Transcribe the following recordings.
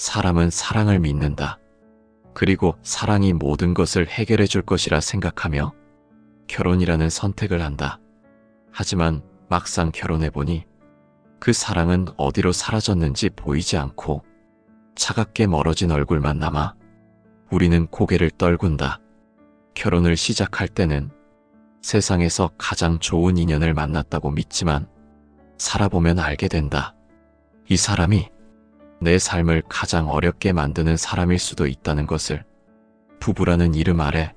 사람은 사랑을 믿는다. 그리고 사랑이 모든 것을 해결해 줄 것이라 생각하며 결혼이라는 선택을 한다. 하지만 막상 결혼해보니 그 사랑은 어디로 사라졌는지 보이지 않고 차갑게 멀어진 얼굴만 남아 우리는 고개를 떨군다. 결혼을 시작할 때는 세상에서 가장 좋은 인연을 만났다고 믿지만 살아보면 알게 된다. 이 사람이 내 삶을 가장 어렵게 만드는 사람일 수도 있다는 것을. 부부라는 이름 아래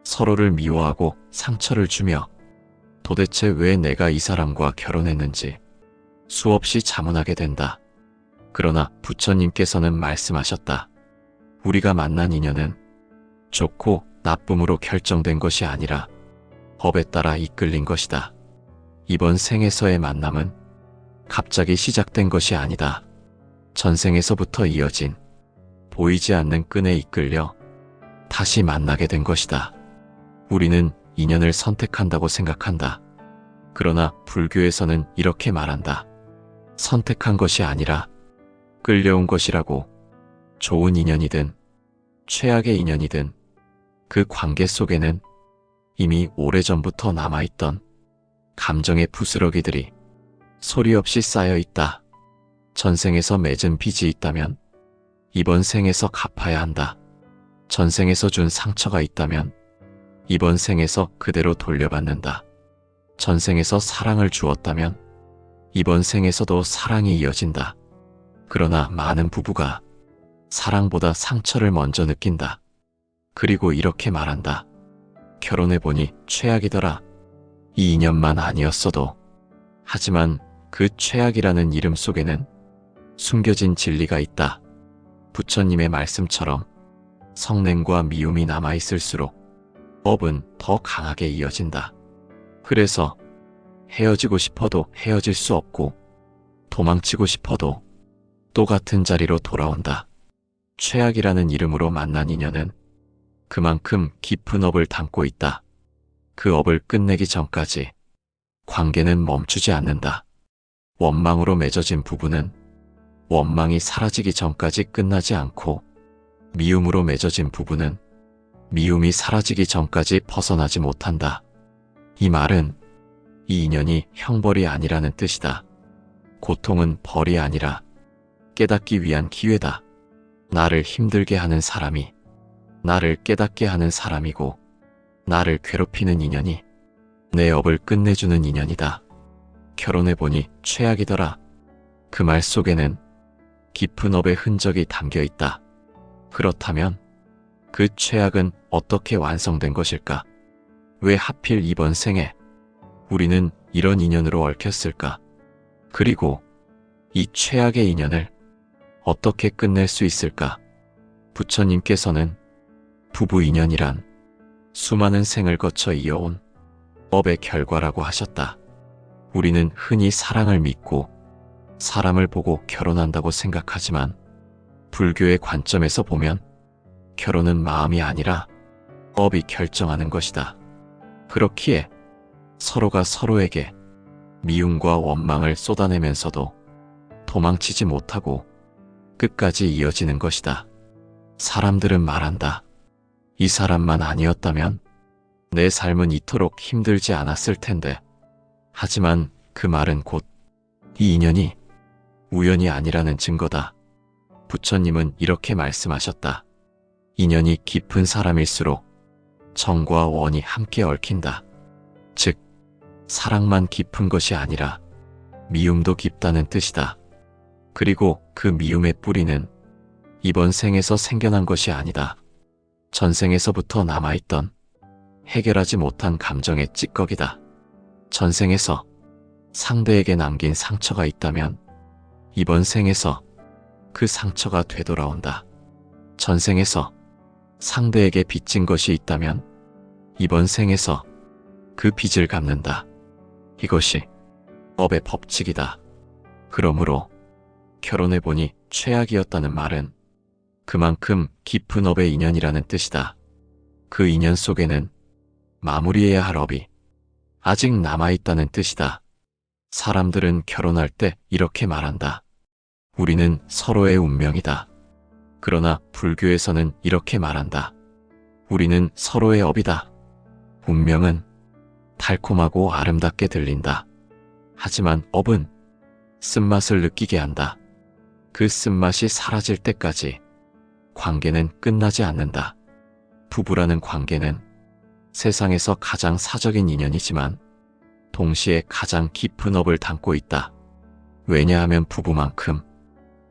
서로를 미워하고 상처를 주며 도대체 왜 내가 이 사람과 결혼했는지 수없이 자문하게 된다. 그러나 부처님께서는 말씀하셨다. 우리가 만난 인연은 좋고 나쁨으로 결정된 것이 아니라 법에 따라 이끌린 것이다. 이번 생에서의 만남은 갑자기 시작된 것이 아니다. 전생에서부터 이어진 보이지 않는 끈에 이끌려 다시 만나게 된 것이다. 우리는 인연을 선택한다고 생각한다. 그러나 불교에서는 이렇게 말한다. 선택한 것이 아니라 끌려온 것이라고. 좋은 인연이든 최악의 인연이든 그 관계 속에는 이미 오래전부터 남아있던 감정의 부스러기들이 소리 없이 쌓여 있다. 전생에서 맺은 빚이 있다면 이번 생에서 갚아야 한다. 전생에서 준 상처가 있다면 이번 생에서 그대로 돌려받는다. 전생에서 사랑을 주었다면 이번 생에서도 사랑이 이어진다. 그러나 많은 부부가 사랑보다 상처를 먼저 느낀다. 그리고 이렇게 말한다. 결혼해보니 최악이더라. 이 인연만 아니었어도. 하지만 그 최악이라는 이름 속에는 숨겨진 진리가 있다. 부처님의 말씀처럼 성냄과 미움이 남아있을수록 법은 더 강하게 이어진다. 그래서 헤어지고 싶어도 헤어질 수 없고 도망치고 싶어도 또 같은 자리로 돌아온다. 최악이라는 이름으로 만난 인연은 그만큼 깊은 업을 담고 있다. 그 업을 끝내기 전까지 관계는 멈추지 않는다. 원망으로 맺어진 부부는 원망이 사라지기 전까지 끝나지 않고 미움으로 맺어진 부부는 미움이 사라지기 전까지 벗어나지 못한다. 이 말은 이 인연이 형벌이 아니라는 뜻이다. 고통은 벌이 아니라 깨닫기 위한 기회다. 나를 힘들게 하는 사람이 나를 깨닫게 하는 사람이고 나를 괴롭히는 인연이 내 업을 끝내주는 인연이다. 결혼해보니 최악이더라. 그 말 속에는 깊은 업의 흔적이 담겨 있다. 그렇다면 그 최악은 어떻게 완성된 것일까? 왜 하필 이번 생에 우리는 이런 인연으로 얽혔을까? 그리고 이 최악의 인연을 어떻게 끝낼 수 있을까? 부처님께서는 부부 인연이란 수많은 생을 거쳐 이어온 업의 결과라고 하셨다. 우리는 흔히 사랑을 믿고 사람을 보고 결혼한다고 생각하지만 불교의 관점에서 보면 결혼은 마음이 아니라 업이 결정하는 것이다. 그렇기에 서로가 서로에게 미움과 원망을 쏟아내면서도 도망치지 못하고 끝까지 이어지는 것이다. 사람들은 말한다. 이 사람만 아니었다면 내 삶은 이토록 힘들지 않았을 텐데. 하지만 그 말은 곧 이 인연이 우연이 아니라는 증거다. 부처님은 이렇게 말씀하셨다. 인연이 깊은 사람일수록 정과 원이 함께 얽힌다. 즉, 사랑만 깊은 것이 아니라 미움도 깊다는 뜻이다. 그리고 그 미움의 뿌리는 이번 생에서 생겨난 것이 아니다. 전생에서부터 남아있던 해결하지 못한 감정의 찌꺼기다. 전생에서 상대에게 남긴 상처가 있다면 이번 생에서 그 상처가 되돌아온다. 전생에서 상대에게 빚진 것이 있다면 이번 생에서 그 빚을 갚는다. 이것이 업의 법칙이다. 그러므로 결혼해보니 최악이었다는 말은 그만큼 깊은 업의 인연이라는 뜻이다. 그 인연 속에는 마무리해야 할 업이 아직 남아있다는 뜻이다. 사람들은 결혼할 때 이렇게 말한다. 우리는 서로의 운명이다. 그러나 불교에서는 이렇게 말한다. 우리는 서로의 업이다. 운명은 달콤하고 아름답게 들린다. 하지만 업은 쓴맛을 느끼게 한다. 그 쓴맛이 사라질 때까지 관계는 끝나지 않는다. 부부라는 관계는 세상에서 가장 사적인 인연이지만 동시에 가장 깊은 업을 담고 있다. 왜냐하면 부부만큼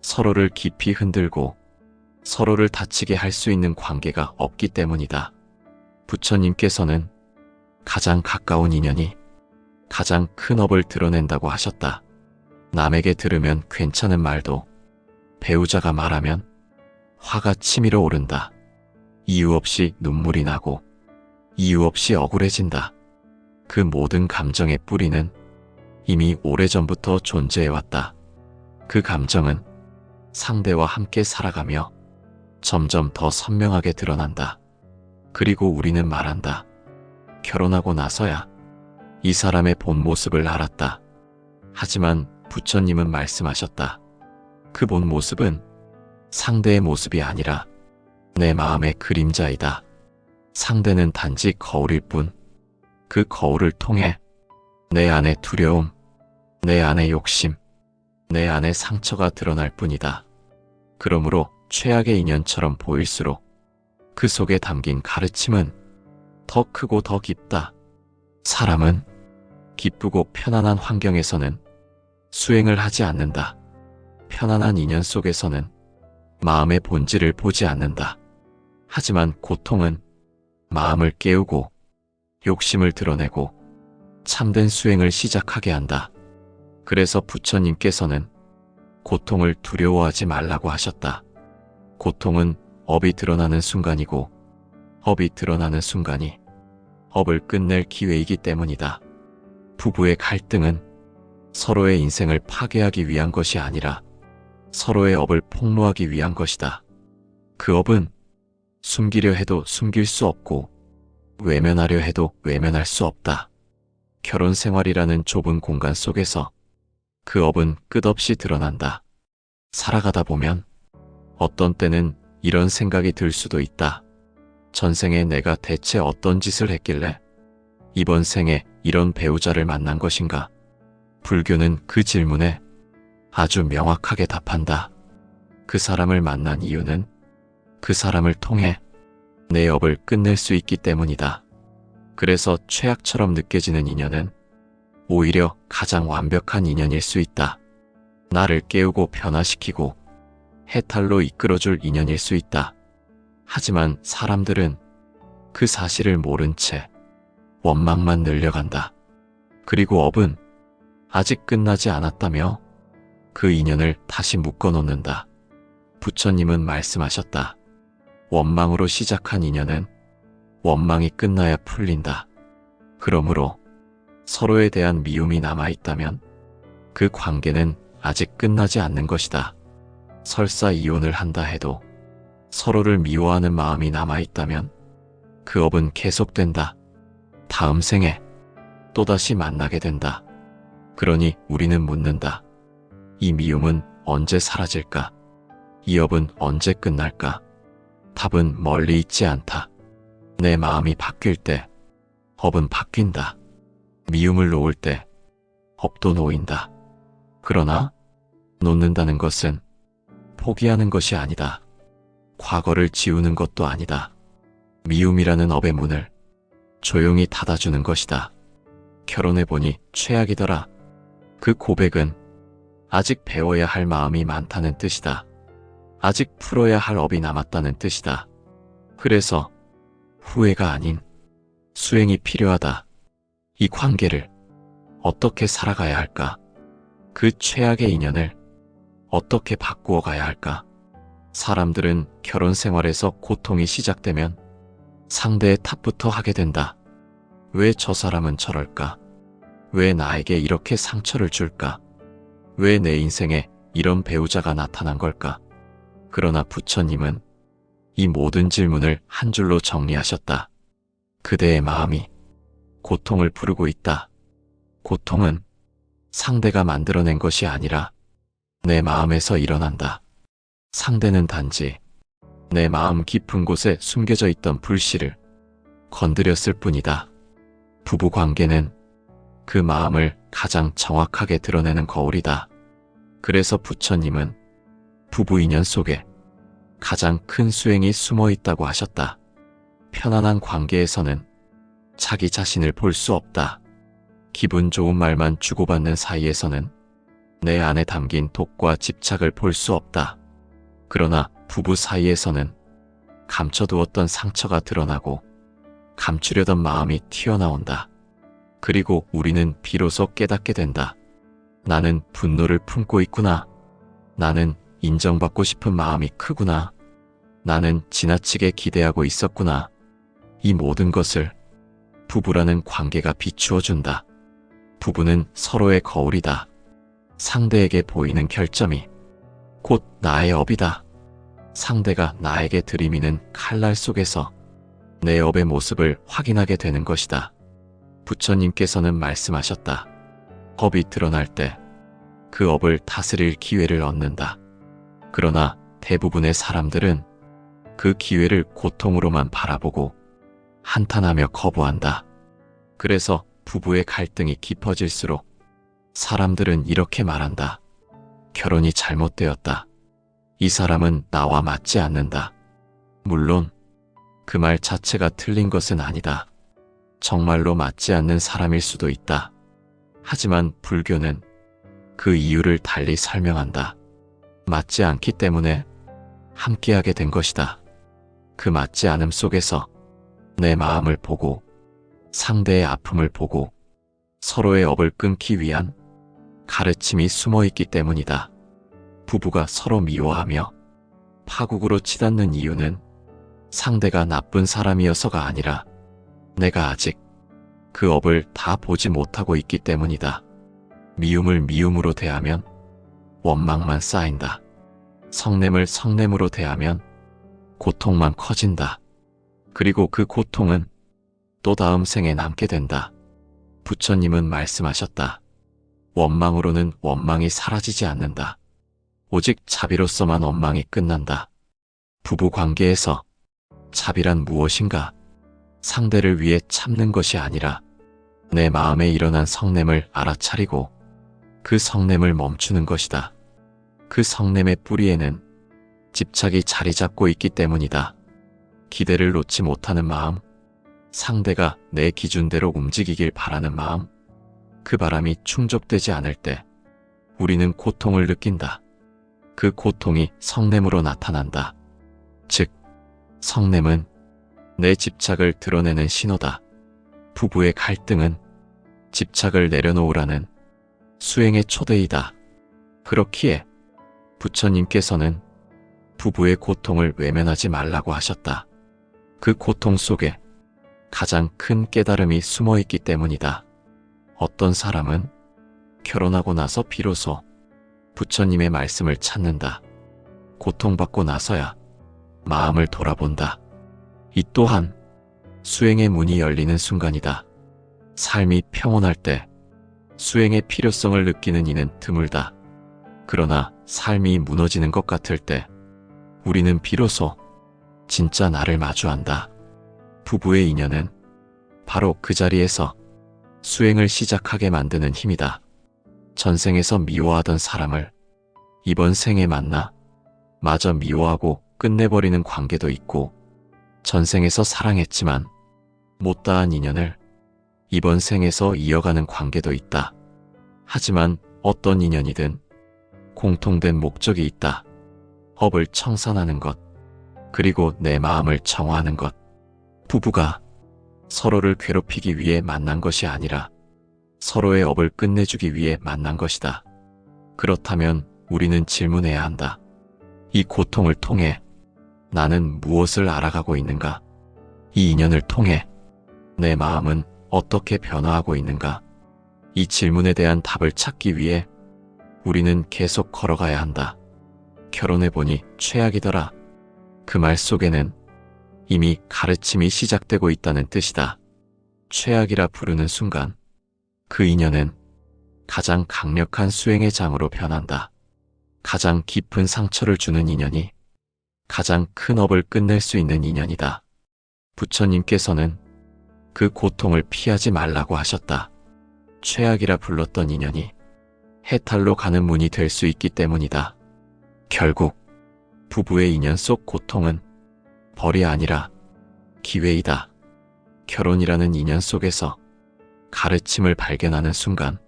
서로를 깊이 흔들고 서로를 다치게 할 수 있는 관계가 없기 때문이다. 부처님께서는 가장 가까운 인연이 가장 큰 업을 드러낸다고 하셨다. 남에게 들으면 괜찮은 말도 배우자가 말하면 화가 치밀어 오른다. 이유 없이 눈물이 나고 이유 없이 억울해진다. 그 모든 감정의 뿌리는 이미 오래전부터 존재해왔다. 그 감정은 상대와 함께 살아가며 점점 더 선명하게 드러난다. 그리고 우리는 말한다. 결혼하고 나서야 이 사람의 본 모습을 알았다. 하지만 부처님은 말씀하셨다. 그 본 모습은 상대의 모습이 아니라 내 마음의 그림자이다. 상대는 단지 거울일 뿐, 그 거울을 통해 내 안의 두려움, 내 안의 욕심, 내 안의 상처가 드러날 뿐이다. 그러므로 최악의 인연처럼 보일수록 그 속에 담긴 가르침은 더 크고 더 깊다. 사람은 기쁘고 편안한 환경에서는 수행을 하지 않는다. 편안한 인연 속에서는 마음의 본질을 보지 않는다. 하지만 고통은 마음을 깨우고 욕심을 드러내고 참된 수행을 시작하게 한다. 그래서 부처님께서는 고통을 두려워하지 말라고 하셨다. 고통은 업이 드러나는 순간이고 업이 드러나는 순간이 업을 끝낼 기회이기 때문이다. 부부의 갈등은 서로의 인생을 파괴하기 위한 것이 아니라 서로의 업을 폭로하기 위한 것이다. 그 업은 숨기려 해도 숨길 수 없고 외면하려 해도 외면할 수 없다. 결혼 생활이라는 좁은 공간 속에서 그 업은 끝없이 드러난다. 살아가다 보면 어떤 때는 이런 생각이 들 수도 있다. 전생에 내가 대체 어떤 짓을 했길래 이번 생에 이런 배우자를 만난 것인가? 불교는 그 질문에 아주 명확하게 답한다. 그 사람을 만난 이유는 그 사람을 통해 내 업을 끝낼 수 있기 때문이다. 그래서 최악처럼 느껴지는 인연은 오히려 가장 완벽한 인연일 수 있다. 나를 깨우고 변화시키고 해탈로 이끌어줄 인연일 수 있다. 하지만 사람들은 그 사실을 모른 채 원망만 늘려간다. 그리고 업은 아직 끝나지 않았다며 그 인연을 다시 묶어놓는다. 부처님은 말씀하셨다. 원망으로 시작한 인연은 원망이 끝나야 풀린다. 그러므로 서로에 대한 미움이 남아있다면 그 관계는 아직 끝나지 않는 것이다. 설사 이혼을 한다 해도 서로를 미워하는 마음이 남아있다면 그 업은 계속된다. 다음 생에 또다시 만나게 된다. 그러니 우리는 묻는다. 이 미움은 언제 사라질까? 이 업은 언제 끝날까? 답은 멀리 있지 않다. 내 마음이 바뀔 때 업은 바뀐다. 미움을 놓을 때 업도 놓인다. 그러나 놓는다는 것은 포기하는 것이 아니다. 과거를 지우는 것도 아니다. 미움이라는 업의 문을 조용히 닫아주는 것이다. 결혼해보니 최악이더라. 그 고백은 아직 배워야 할 마음이 많다는 뜻이다. 아직 풀어야 할 업이 남았다는 뜻이다. 그래서 후회가 아닌 수행이 필요하다. 이 관계를 어떻게 살아가야 할까? 그 최악의 인연을 어떻게 바꾸어 가야 할까? 사람들은 결혼 생활에서 고통이 시작되면 상대의 탓부터 하게 된다. 왜 저 사람은 저럴까? 왜 나에게 이렇게 상처를 줄까? 왜 내 인생에 이런 배우자가 나타난 걸까? 그러나 부처님은 이 모든 질문을 한 줄로 정리하셨다. 그대의 마음이 고통을 부르고 있다. 고통은 상대가 만들어낸 것이 아니라 내 마음에서 일어난다. 상대는 단지 내 마음 깊은 곳에 숨겨져 있던 불씨를 건드렸을 뿐이다. 부부 관계는 그 마음을 가장 정확하게 드러내는 거울이다. 그래서 부처님은 부부 인연 속에 가장 큰 수행이 숨어 있다고 하셨다. 편안한 관계에서는 자기 자신을 볼 수 없다. 기분 좋은 말만 주고받는 사이에서는 내 안에 담긴 독과 집착을 볼 수 없다. 그러나 부부 사이에서는 감춰두었던 상처가 드러나고 감추려던 마음이 튀어나온다. 그리고 우리는 비로소 깨닫게 된다. 나는 분노를 품고 있구나. 나는 인정받고 싶은 마음이 크구나. 나는 지나치게 기대하고 있었구나. 이 모든 것을 부부라는 관계가 비추어준다. 부부는 서로의 거울이다. 상대에게 보이는 결점이 곧 나의 업이다. 상대가 나에게 들이미는 칼날 속에서 내 업의 모습을 확인하게 되는 것이다. 부처님께서는 말씀하셨다. 업이 드러날 때 그 업을 다스릴 기회를 얻는다. 그러나 대부분의 사람들은 그 기회를 고통으로만 바라보고 한탄하며 거부한다. 그래서 부부의 갈등이 깊어질수록 사람들은 이렇게 말한다. 결혼이 잘못되었다. 이 사람은 나와 맞지 않는다. 물론 그 말 자체가 틀린 것은 아니다. 정말로 맞지 않는 사람일 수도 있다. 하지만 불교는 그 이유를 달리 설명한다. 맞지 않기 때문에 함께하게 된 것이다. 그 맞지 않음 속에서 내 마음을 보고 상대의 아픔을 보고 서로의 업을 끊기 위한 가르침이 숨어 있기 때문이다. 부부가 서로 미워하며 파국으로 치닫는 이유는 상대가 나쁜 사람이어서가 아니라 내가 아직 그 업을 다 보지 못하고 있기 때문이다. 미움을 미움으로 대하면 원망만 쌓인다. 성냄을 성냄으로 대하면 고통만 커진다. 그리고 그 고통은 또 다음 생에 남게 된다. 부처님은 말씀하셨다. 원망으로는 원망이 사라지지 않는다. 오직 자비로서만 원망이 끝난다. 부부 관계에서 자비란 무엇인가? 상대를 위해 참는 것이 아니라 내 마음에 일어난 성냄을 알아차리고 그 성냄을 멈추는 것이다. 그 성냄의 뿌리에는 집착이 자리 잡고 있기 때문이다. 기대를 놓지 못하는 마음, 상대가 내 기준대로 움직이길 바라는 마음, 그 바람이 충족되지 않을 때 우리는 고통을 느낀다. 그 고통이 성냄으로 나타난다. 즉, 성냄은 내 집착을 드러내는 신호다. 부부의 갈등은 집착을 내려놓으라는 수행의 초대이다. 그렇기에 부처님께서는 부부의 고통을 외면하지 말라고 하셨다. 그 고통 속에 가장 큰 깨달음이 숨어 있기 때문이다. 어떤 사람은 결혼하고 나서 비로소 부처님의 말씀을 찾는다. 고통받고 나서야 마음을 돌아본다. 이 또한 수행의 문이 열리는 순간이다. 삶이 평온할 때 수행의 필요성을 느끼는 이는 드물다. 그러나 삶이 무너지는 것 같을 때 우리는 비로소 진짜 나를 마주한다. 부부의 인연은 바로 그 자리에서 수행을 시작하게 만드는 힘이다. 전생에서 미워하던 사람을 이번 생에 만나 마저 미워하고 끝내버리는 관계도 있고, 전생에서 사랑했지만 못다한 인연을 이번 생에서 이어가는 관계도 있다. 하지만 어떤 인연이든 공통된 목적이 있다. 업을 청산하는 것, 그리고 내 마음을 정화하는 것. 부부가 서로를 괴롭히기 위해 만난 것이 아니라 서로의 업을 끝내주기 위해 만난 것이다. 그렇다면 우리는 질문해야 한다. 이 고통을 통해 나는 무엇을 알아가고 있는가? 이 인연을 통해 내 마음은 어떻게 변화하고 있는가? 이 질문에 대한 답을 찾기 위해 우리는 계속 걸어가야 한다. 결혼해보니 최악이더라. 그 말 속에는 이미 가르침이 시작되고 있다는 뜻이다. 최악이라 부르는 순간 그 인연은 가장 강력한 수행의 장으로 변한다. 가장 깊은 상처를 주는 인연이 가장 큰 업을 끝낼 수 있는 인연이다. 부처님께서는 그 고통을 피하지 말라고 하셨다. 최악이라 불렀던 인연이 해탈로 가는 문이 될 수 있기 때문이다. 결국 부부의 인연 속 고통은 벌이 아니라 기회이다. 결혼이라는 인연 속에서 가르침을 발견하는 순간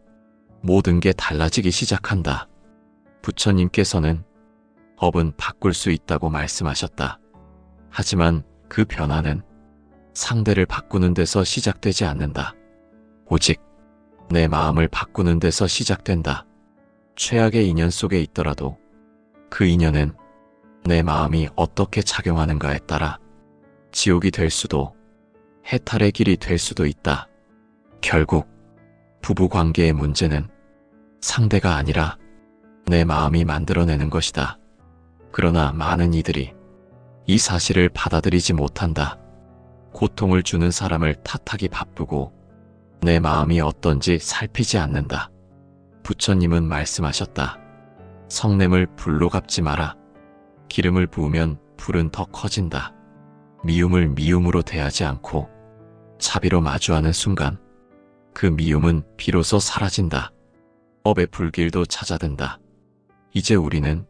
모든 게 달라지기 시작한다. 부처님께서는 업은 바꿀 수 있다고 말씀하셨다. 하지만 그 변화는 상대를 바꾸는 데서 시작되지 않는다. 오직 내 마음을 바꾸는 데서 시작된다. 최악의 인연 속에 있더라도 그 인연은 내 마음이 어떻게 작용하는가에 따라 지옥이 될 수도 해탈의 길이 될 수도 있다. 결국 부부 관계의 문제는 상대가 아니라 내 마음이 만들어내는 것이다. 그러나 많은 이들이 이 사실을 받아들이지 못한다. 고통을 주는 사람을 탓하기 바쁘고 내 마음이 어떤지 살피지 않는다. 부처님은 말씀하셨다. 성냄을 불로 갚지 마라. 기름을 부으면 불은 더 커진다. 미움을 미움으로 대하지 않고 자비로 마주하는 순간 그 미움은 비로소 사라진다. 업의 불길도 찾아든다. 이제 우리는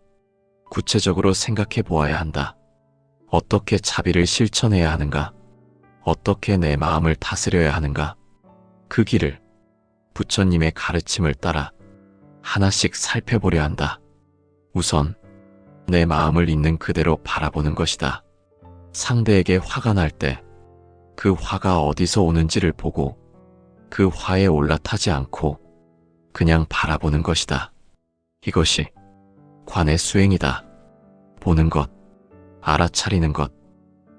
구체적으로 생각해 보아야 한다. 어떻게 자비를 실천해야 하는가? 어떻게 내 마음을 다스려야 하는가? 그 길을 부처님의 가르침을 따라 하나씩 살펴보려 한다. 우선 내 마음을 있는 그대로 바라보는 것이다. 상대에게 화가 날 때 그 화가 어디서 오는지를 보고 그 화에 올라타지 않고 그냥 바라보는 것이다. 이것이 관의 수행이다. 보는 것, 알아차리는 것,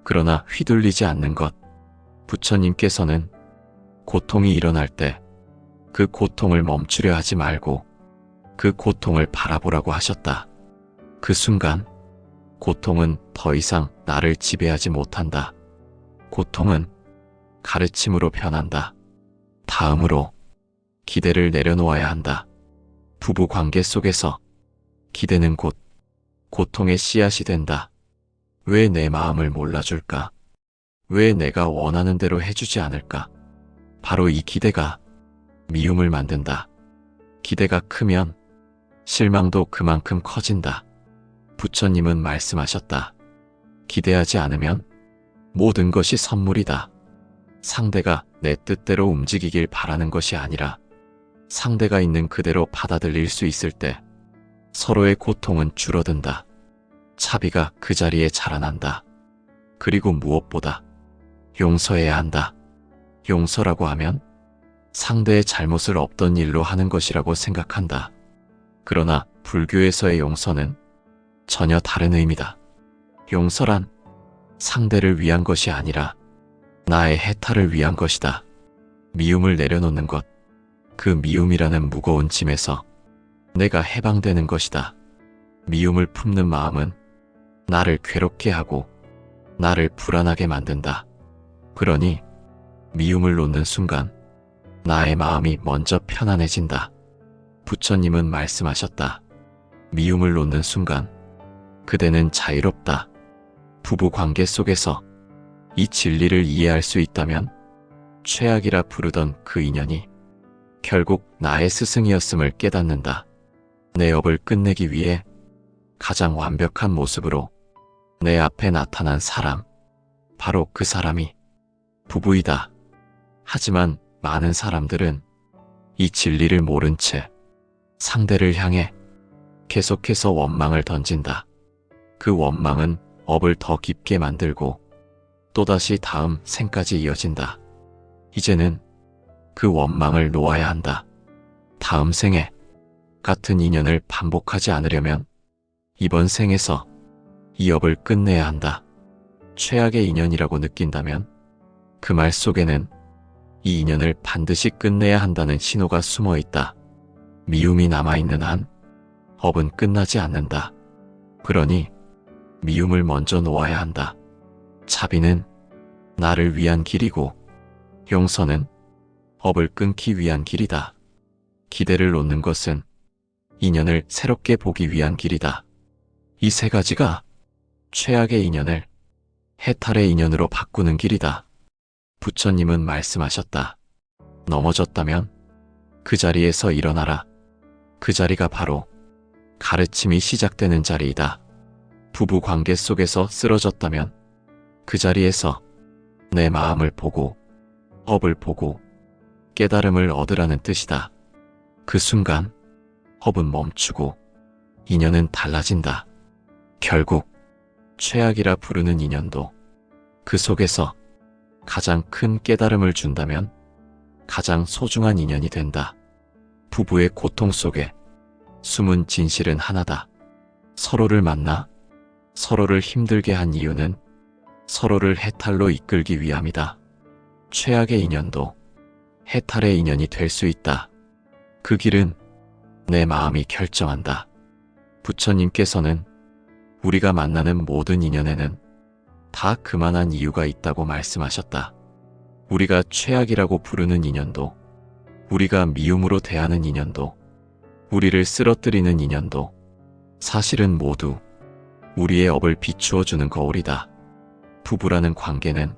그러나 휘둘리지 않는 것. 부처님께서는 고통이 일어날 때 그 고통을 멈추려 하지 말고 그 고통을 바라보라고 하셨다. 그 순간 고통은 더 이상 나를 지배하지 못한다. 고통은 가르침으로 변한다. 다음으로 기대를 내려놓아야 한다. 부부 관계 속에서 기대는 곧 고통의 씨앗이 된다. 왜 내 마음을 몰라줄까? 왜 내가 원하는 대로 해주지 않을까? 바로 이 기대가 미움을 만든다. 기대가 크면 실망도 그만큼 커진다. 부처님은 말씀하셨다. 기대하지 않으면 모든 것이 선물이다. 상대가 내 뜻대로 움직이길 바라는 것이 아니라 상대가 있는 그대로 받아들일 수 있을 때 서로의 고통은 줄어든다. 차비가 그 자리에 자라난다. 그리고 무엇보다 용서해야 한다. 용서라고 하면 상대의 잘못을 없던 일로 하는 것이라고 생각한다. 그러나 불교에서의 용서는 전혀 다른 의미다. 용서란 상대를 위한 것이 아니라 나의 해탈을 위한 것이다. 미움을 내려놓는 것, 그 미움이라는 무거운 짐에서 내가 해방되는 것이다. 미움을 품는 마음은 나를 괴롭게 하고 나를 불안하게 만든다. 그러니 미움을 놓는 순간 나의 마음이 먼저 편안해진다. 부처님은 말씀하셨다. 미움을 놓는 순간 그대는 자유롭다. 부부 관계 속에서 이 진리를 이해할 수 있다면 최악이라 부르던 그 인연이 결국 나의 스승이었음을 깨닫는다. 내 업을 끝내기 위해 가장 완벽한 모습으로 내 앞에 나타난 사람, 바로 그 사람이 부부이다. 하지만 많은 사람들은 이 진리를 모른 채 상대를 향해 계속해서 원망을 던진다. 그 원망은 업을 더 깊게 만들고 또다시 다음 생까지 이어진다. 이제는 그 원망을 놓아야 한다. 다음 생에 같은 인연을 반복하지 않으려면 이번 생에서 이 업을 끝내야 한다. 최악의 인연이라고 느낀다면 그 말 속에는 이 인연을 반드시 끝내야 한다는 신호가 숨어 있다. 미움이 남아있는 한 업은 끝나지 않는다. 그러니 미움을 먼저 놓아야 한다. 자비는 나를 위한 길이고 용서는 업을 끊기 위한 길이다. 기대를 놓는 것은 인연을 새롭게 보기 위한 길이다. 이 세 가지가 최악의 인연을 해탈의 인연으로 바꾸는 길이다. 부처님은 말씀하셨다. 넘어졌다면 그 자리에서 일어나라. 그 자리가 바로 가르침이 시작되는 자리이다. 부부 관계 속에서 쓰러졌다면 그 자리에서 내 마음을 보고 업을 보고 깨달음을 얻으라는 뜻이다. 그 순간 업은 멈추고 인연은 달라진다. 결국 최악이라 부르는 인연도 그 속에서 가장 큰 깨달음을 준다면 가장 소중한 인연이 된다. 부부의 고통 속에 숨은 진실은 하나다. 서로를 만나 서로를 힘들게 한 이유는 서로를 해탈로 이끌기 위함이다. 최악의 인연도 해탈의 인연이 될 수 있다. 그 길은 내 마음이 결정한다. 부처님께서는 우리가 만나는 모든 인연에는 다 그만한 이유가 있다고 말씀하셨다. 우리가 최악이라고 부르는 인연도, 우리가 미움으로 대하는 인연도, 우리를 쓰러뜨리는 인연도 사실은 모두 우리의 업을 비추어 주는 거울이다. 부부라는 관계는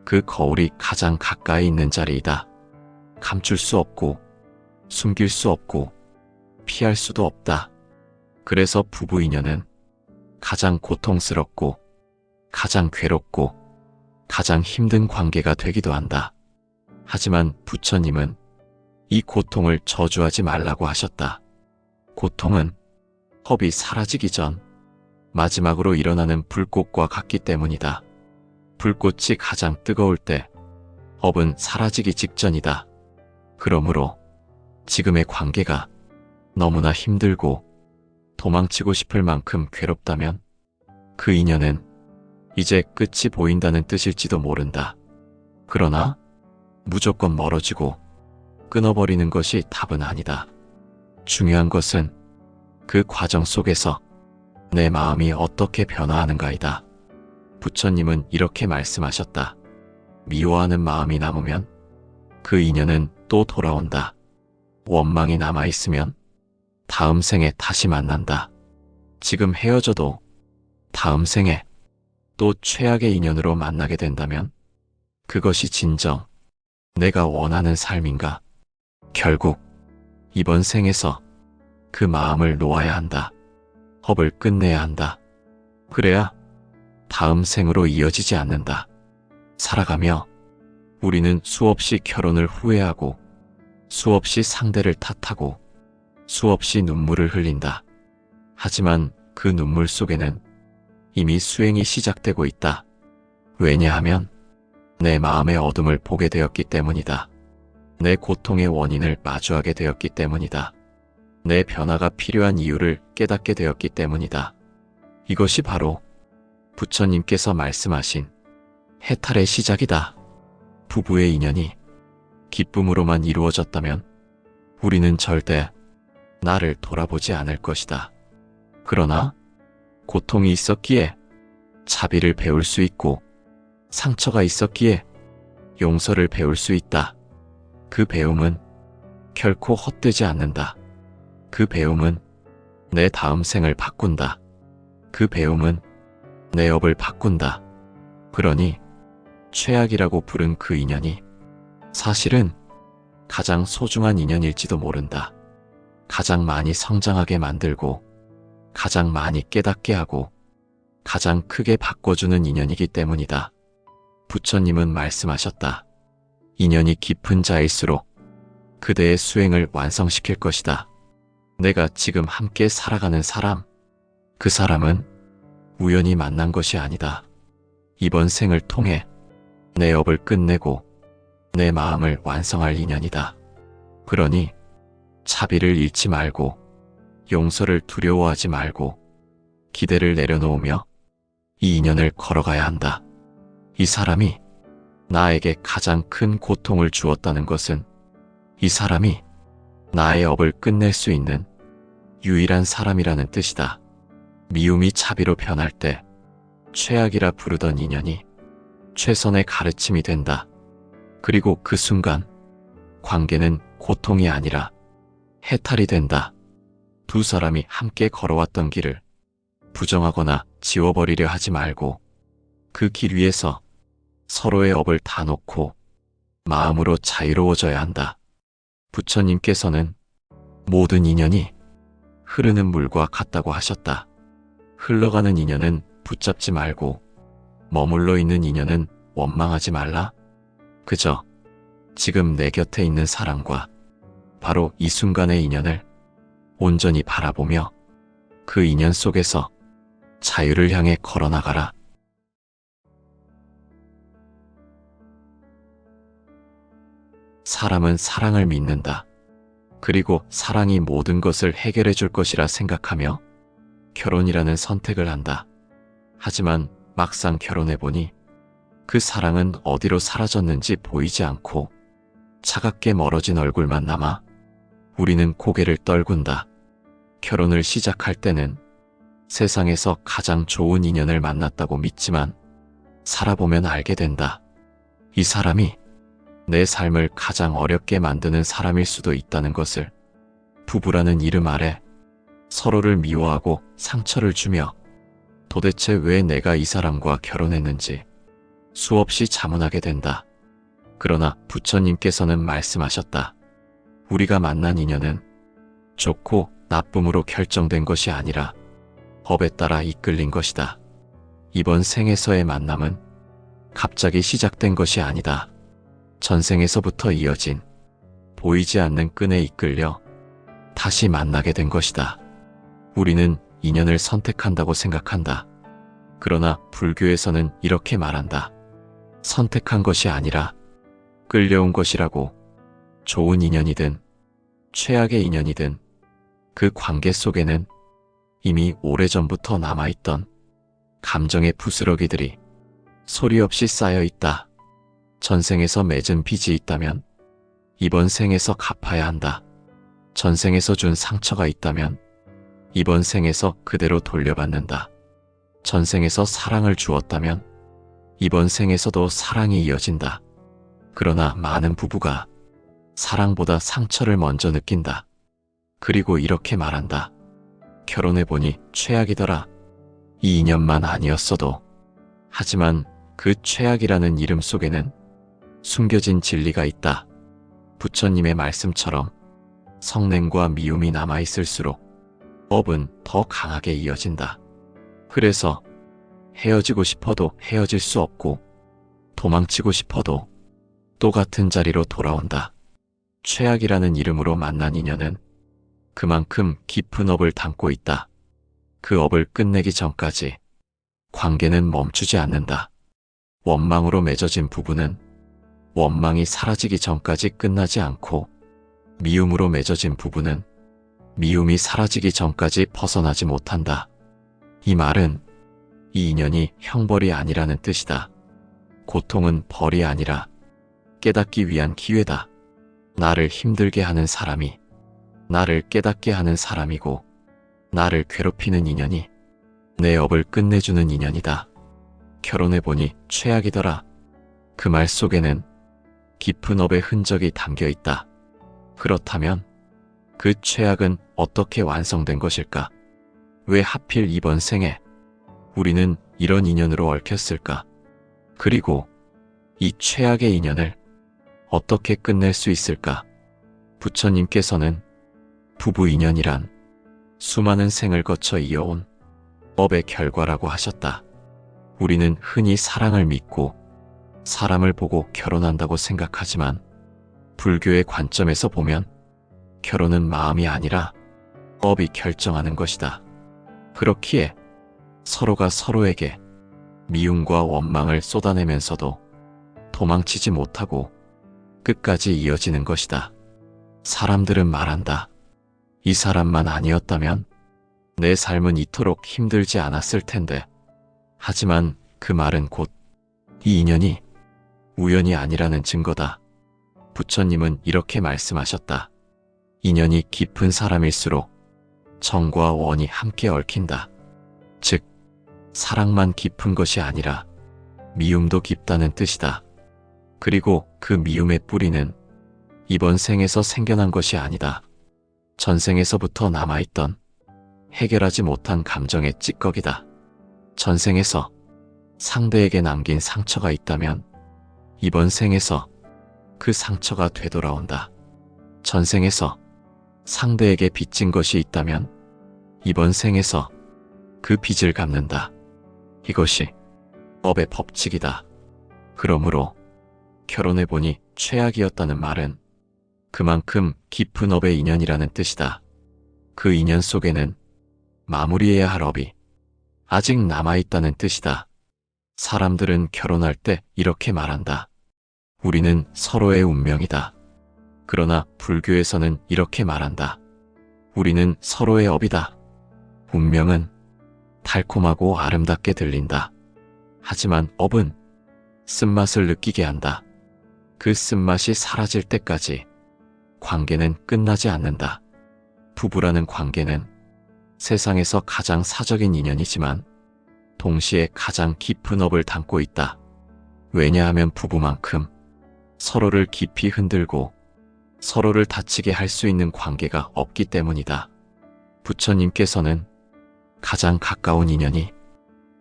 그 거울이 가장 가까이 있는 자리이다. 감출 수 없고 숨길 수 없고 피할 수도 없다. 그래서 부부 인연은 가장 고통스럽고 가장 괴롭고 가장 힘든 관계가 되기도 한다. 하지만 부처님은 이 고통을 저주하지 말라고 하셨다. 고통은 업이 사라지기 전 마지막으로 일어나는 불꽃과 같기 때문이다. 불꽃이 가장 뜨거울 때 업은 사라지기 직전이다. 그러므로 지금의 관계가 너무나 힘들고 도망치고 싶을 만큼 괴롭다면 그 인연은 이제 끝이 보인다는 뜻일지도 모른다. 그러나 무조건 멀어지고 끊어버리는 것이 답은 아니다. 중요한 것은 그 과정 속에서 내 마음이 어떻게 변화하는가이다. 부처님은 이렇게 말씀하셨다. 미워하는 마음이 남으면 그 인연은 또 돌아온다. 원망이 남아있으면 다음 생에 다시 만난다. 지금 헤어져도 다음 생에 또 최악의 인연으로 만나게 된다면 그것이 진정 내가 원하는 삶인가? 결국 이번 생에서 그 마음을 놓아야 한다. 업을 끝내야 한다. 그래야 다음 생으로 이어지지 않는다. 살아가며 우리는 수없이 결혼을 후회하고 수없이 상대를 탓하고 수없이 눈물을 흘린다. 하지만 그 눈물 속에는 이미 수행이 시작되고 있다. 왜냐하면 내 마음의 어둠을 보게 되었기 때문이다. 내 고통의 원인을 마주하게 되었기 때문이다. 내 변화가 필요한 이유를 깨닫게 되었기 때문이다. 이것이 바로 부처님께서 말씀하신 해탈의 시작이다. 부부의 인연이 기쁨으로만 이루어졌다면 우리는 절대 나를 돌아보지 않을 것이다. 그러나 고통이 있었기에 자비를 배울 수 있고 상처가 있었기에 용서를 배울 수 있다. 그 배움은 결코 헛되지 않는다. 그 배움은 내 다음 생을 바꾼다. 그 배움은 내 업을 바꾼다. 그러니 최악이라고 부른 그 인연이 사실은 가장 소중한 인연일지도 모른다. 가장 많이 성장하게 만들고 가장 많이 깨닫게 하고 가장 크게 바꿔주는 인연이기 때문이다. 부처님은 말씀하셨다. 인연이 깊은 자일수록 그대의 수행을 완성시킬 것이다. 내가 지금 함께 살아가는 사람, 그 사람은 우연히 만난 것이 아니다. 이번 생을 통해 내 업을 끝내고 내 마음을 완성할 인연이다. 그러니 자비를 잃지 말고 용서를 두려워하지 말고 기대를 내려놓으며 이 인연을 걸어가야 한다. 이 사람이 나에게 가장 큰 고통을 주었다는 것은 이 사람이 나의 업을 끝낼 수 있는 유일한 사람이라는 뜻이다. 미움이 자비로 변할 때 최악이라 부르던 인연이 최선의 가르침이 된다. 그리고 그 순간 관계는 고통이 아니라 해탈이 된다. 두 사람이 함께 걸어왔던 길을 부정하거나 지워버리려 하지 말고 그 길 위에서 서로의 업을 다 놓고 마음으로 자유로워져야 한다. 부처님께서는 모든 인연이 흐르는 물과 같다고 하셨다. 흘러가는 인연은 붙잡지 말고 머물러 있는 인연은 원망하지 말라. 그저 지금 내 곁에 있는 사람과 바로 이 순간의 인연을 온전히 바라보며 그 인연 속에서 자유를 향해 걸어나가라. 사람은 사랑을 믿는다. 그리고 사랑이 모든 것을 해결해 줄 것이라 생각하며 결혼이라는 선택을 한다. 하지만 막상 결혼해보니 그 사랑은 어디로 사라졌는지 보이지 않고 차갑게 멀어진 얼굴만 남아 우리는 고개를 떨군다. 결혼을 시작할 때는 세상에서 가장 좋은 인연을 만났다고 믿지만 살아보면 알게 된다. 이 사람이 내 삶을 가장 어렵게 만드는 사람일 수도 있다는 것을. 부부라는 이름 아래 서로를 미워하고 상처를 주며 도대체 왜 내가 이 사람과 결혼했는지 수없이 자문하게 된다. 그러나 부처님께서는 말씀하셨다. 우리가 만난 인연은 좋고 나쁨으로 결정된 것이 아니라 법에 따라 이끌린 것이다. 이번 생에서의 만남은 갑자기 시작된 것이 아니다. 전생에서부터 이어진 보이지 않는 끈에 이끌려 다시 만나게 된 것이다. 우리는 인연을 선택한다고 생각한다. 그러나 불교에서는 이렇게 말한다. 선택한 것이 아니라 끌려온 것이라고. 좋은 인연이든 최악의 인연이든 그 관계 속에는 이미 오래전부터 남아있던 감정의 부스러기들이 소리 없이 쌓여 있다. 전생에서 맺은 빚이 있다면 이번 생에서 갚아야 한다. 전생에서 준 상처가 있다면 이번 생에서 그대로 돌려받는다. 전생에서 사랑을 주었다면 이번 생에서도 사랑이 이어진다. 그러나 많은 부부가 사랑보다 상처를 먼저 느낀다. 그리고 이렇게 말한다. 결혼해보니 최악이더라. 이 인연만 아니었어도. 하지만 그 최악이라는 이름 속에는 숨겨진 진리가 있다. 부처님의 말씀처럼 성냄과 미움이 남아있을수록 업은 더 강하게 이어진다. 그래서 헤어지고 싶어도 헤어질 수 없고 도망치고 싶어도 또 같은 자리로 돌아온다. 최악이라는 이름으로 만난 인연은 그만큼 깊은 업을 담고 있다. 그 업을 끝내기 전까지 관계는 멈추지 않는다. 원망으로 맺어진 부부는 원망이 사라지기 전까지 끝나지 않고 미움으로 맺어진 부부는 미움이 사라지기 전까지 벗어나지 못한다. 이 말은 이 인연이 형벌이 아니라는 뜻이다. 고통은 벌이 아니라 깨닫기 위한 기회다. 나를 힘들게 하는 사람이 나를 깨닫게 하는 사람이고 나를 괴롭히는 인연이 내 업을 끝내주는 인연이다. 결혼해보니 최악이더라. 그 말 속에는 깊은 업의 흔적이 담겨 있다. 그렇다면 그 최악은 어떻게 완성된 것일까? 왜 하필 이번 생에 우리는 이런 인연으로 얽혔을까? 그리고 이 최악의 인연을 어떻게 끝낼 수 있을까? 부처님께서는 부부 인연이란 수많은 생을 거쳐 이어온 업의 결과라고 하셨다. 우리는 흔히 사랑을 믿고 사람을 보고 결혼한다고 생각하지만 불교의 관점에서 보면 결혼은 마음이 아니라 업이 결정하는 것이다. 그렇기에 서로가 서로에게 미움과 원망을 쏟아내면서도 도망치지 못하고 끝까지 이어지는 것이다. 사람들은 말한다. 이 사람만 아니었다면 내 삶은 이토록 힘들지 않았을 텐데. 하지만 그 말은 곧 이 인연이 우연이 아니라는 증거다. 부처님은 이렇게 말씀하셨다. 인연이 깊은 사람일수록 정과 원이 함께 얽힌다. 즉, 사랑만 깊은 것이 아니라 미움도 깊다는 뜻이다. 그리고 그 미움의 뿌리는 이번 생에서 생겨난 것이 아니다. 전생에서부터 남아있던 해결하지 못한 감정의 찌꺼기다. 전생에서 상대에게 남긴 상처가 있다면 이번 생에서 그 상처가 되돌아온다. 전생에서 상대에게 빚진 것이 있다면 이번 생에서 그 빚을 갚는다. 이것이 업의 법칙이다. 그러므로 결혼해보니 최악이었다는 말은 그만큼 깊은 업의 인연이라는 뜻이다. 그 인연 속에는 마무리해야 할 업이 아직 남아있다는 뜻이다. 사람들은 결혼할 때 이렇게 말한다. 우리는 서로의 운명이다. 그러나 불교에서는 이렇게 말한다. 우리는 서로의 업이다. 운명은 달콤하고 아름답게 들린다. 하지만 업은 쓴맛을 느끼게 한다. 그 쓴맛이 사라질 때까지 관계는 끝나지 않는다. 부부라는 관계는 세상에서 가장 사적인 인연이지만 동시에 가장 깊은 업을 담고 있다. 왜냐하면 부부만큼 서로를 깊이 흔들고 서로를 다치게 할 수 있는 관계가 없기 때문이다. 부처님께서는 가장 가까운 인연이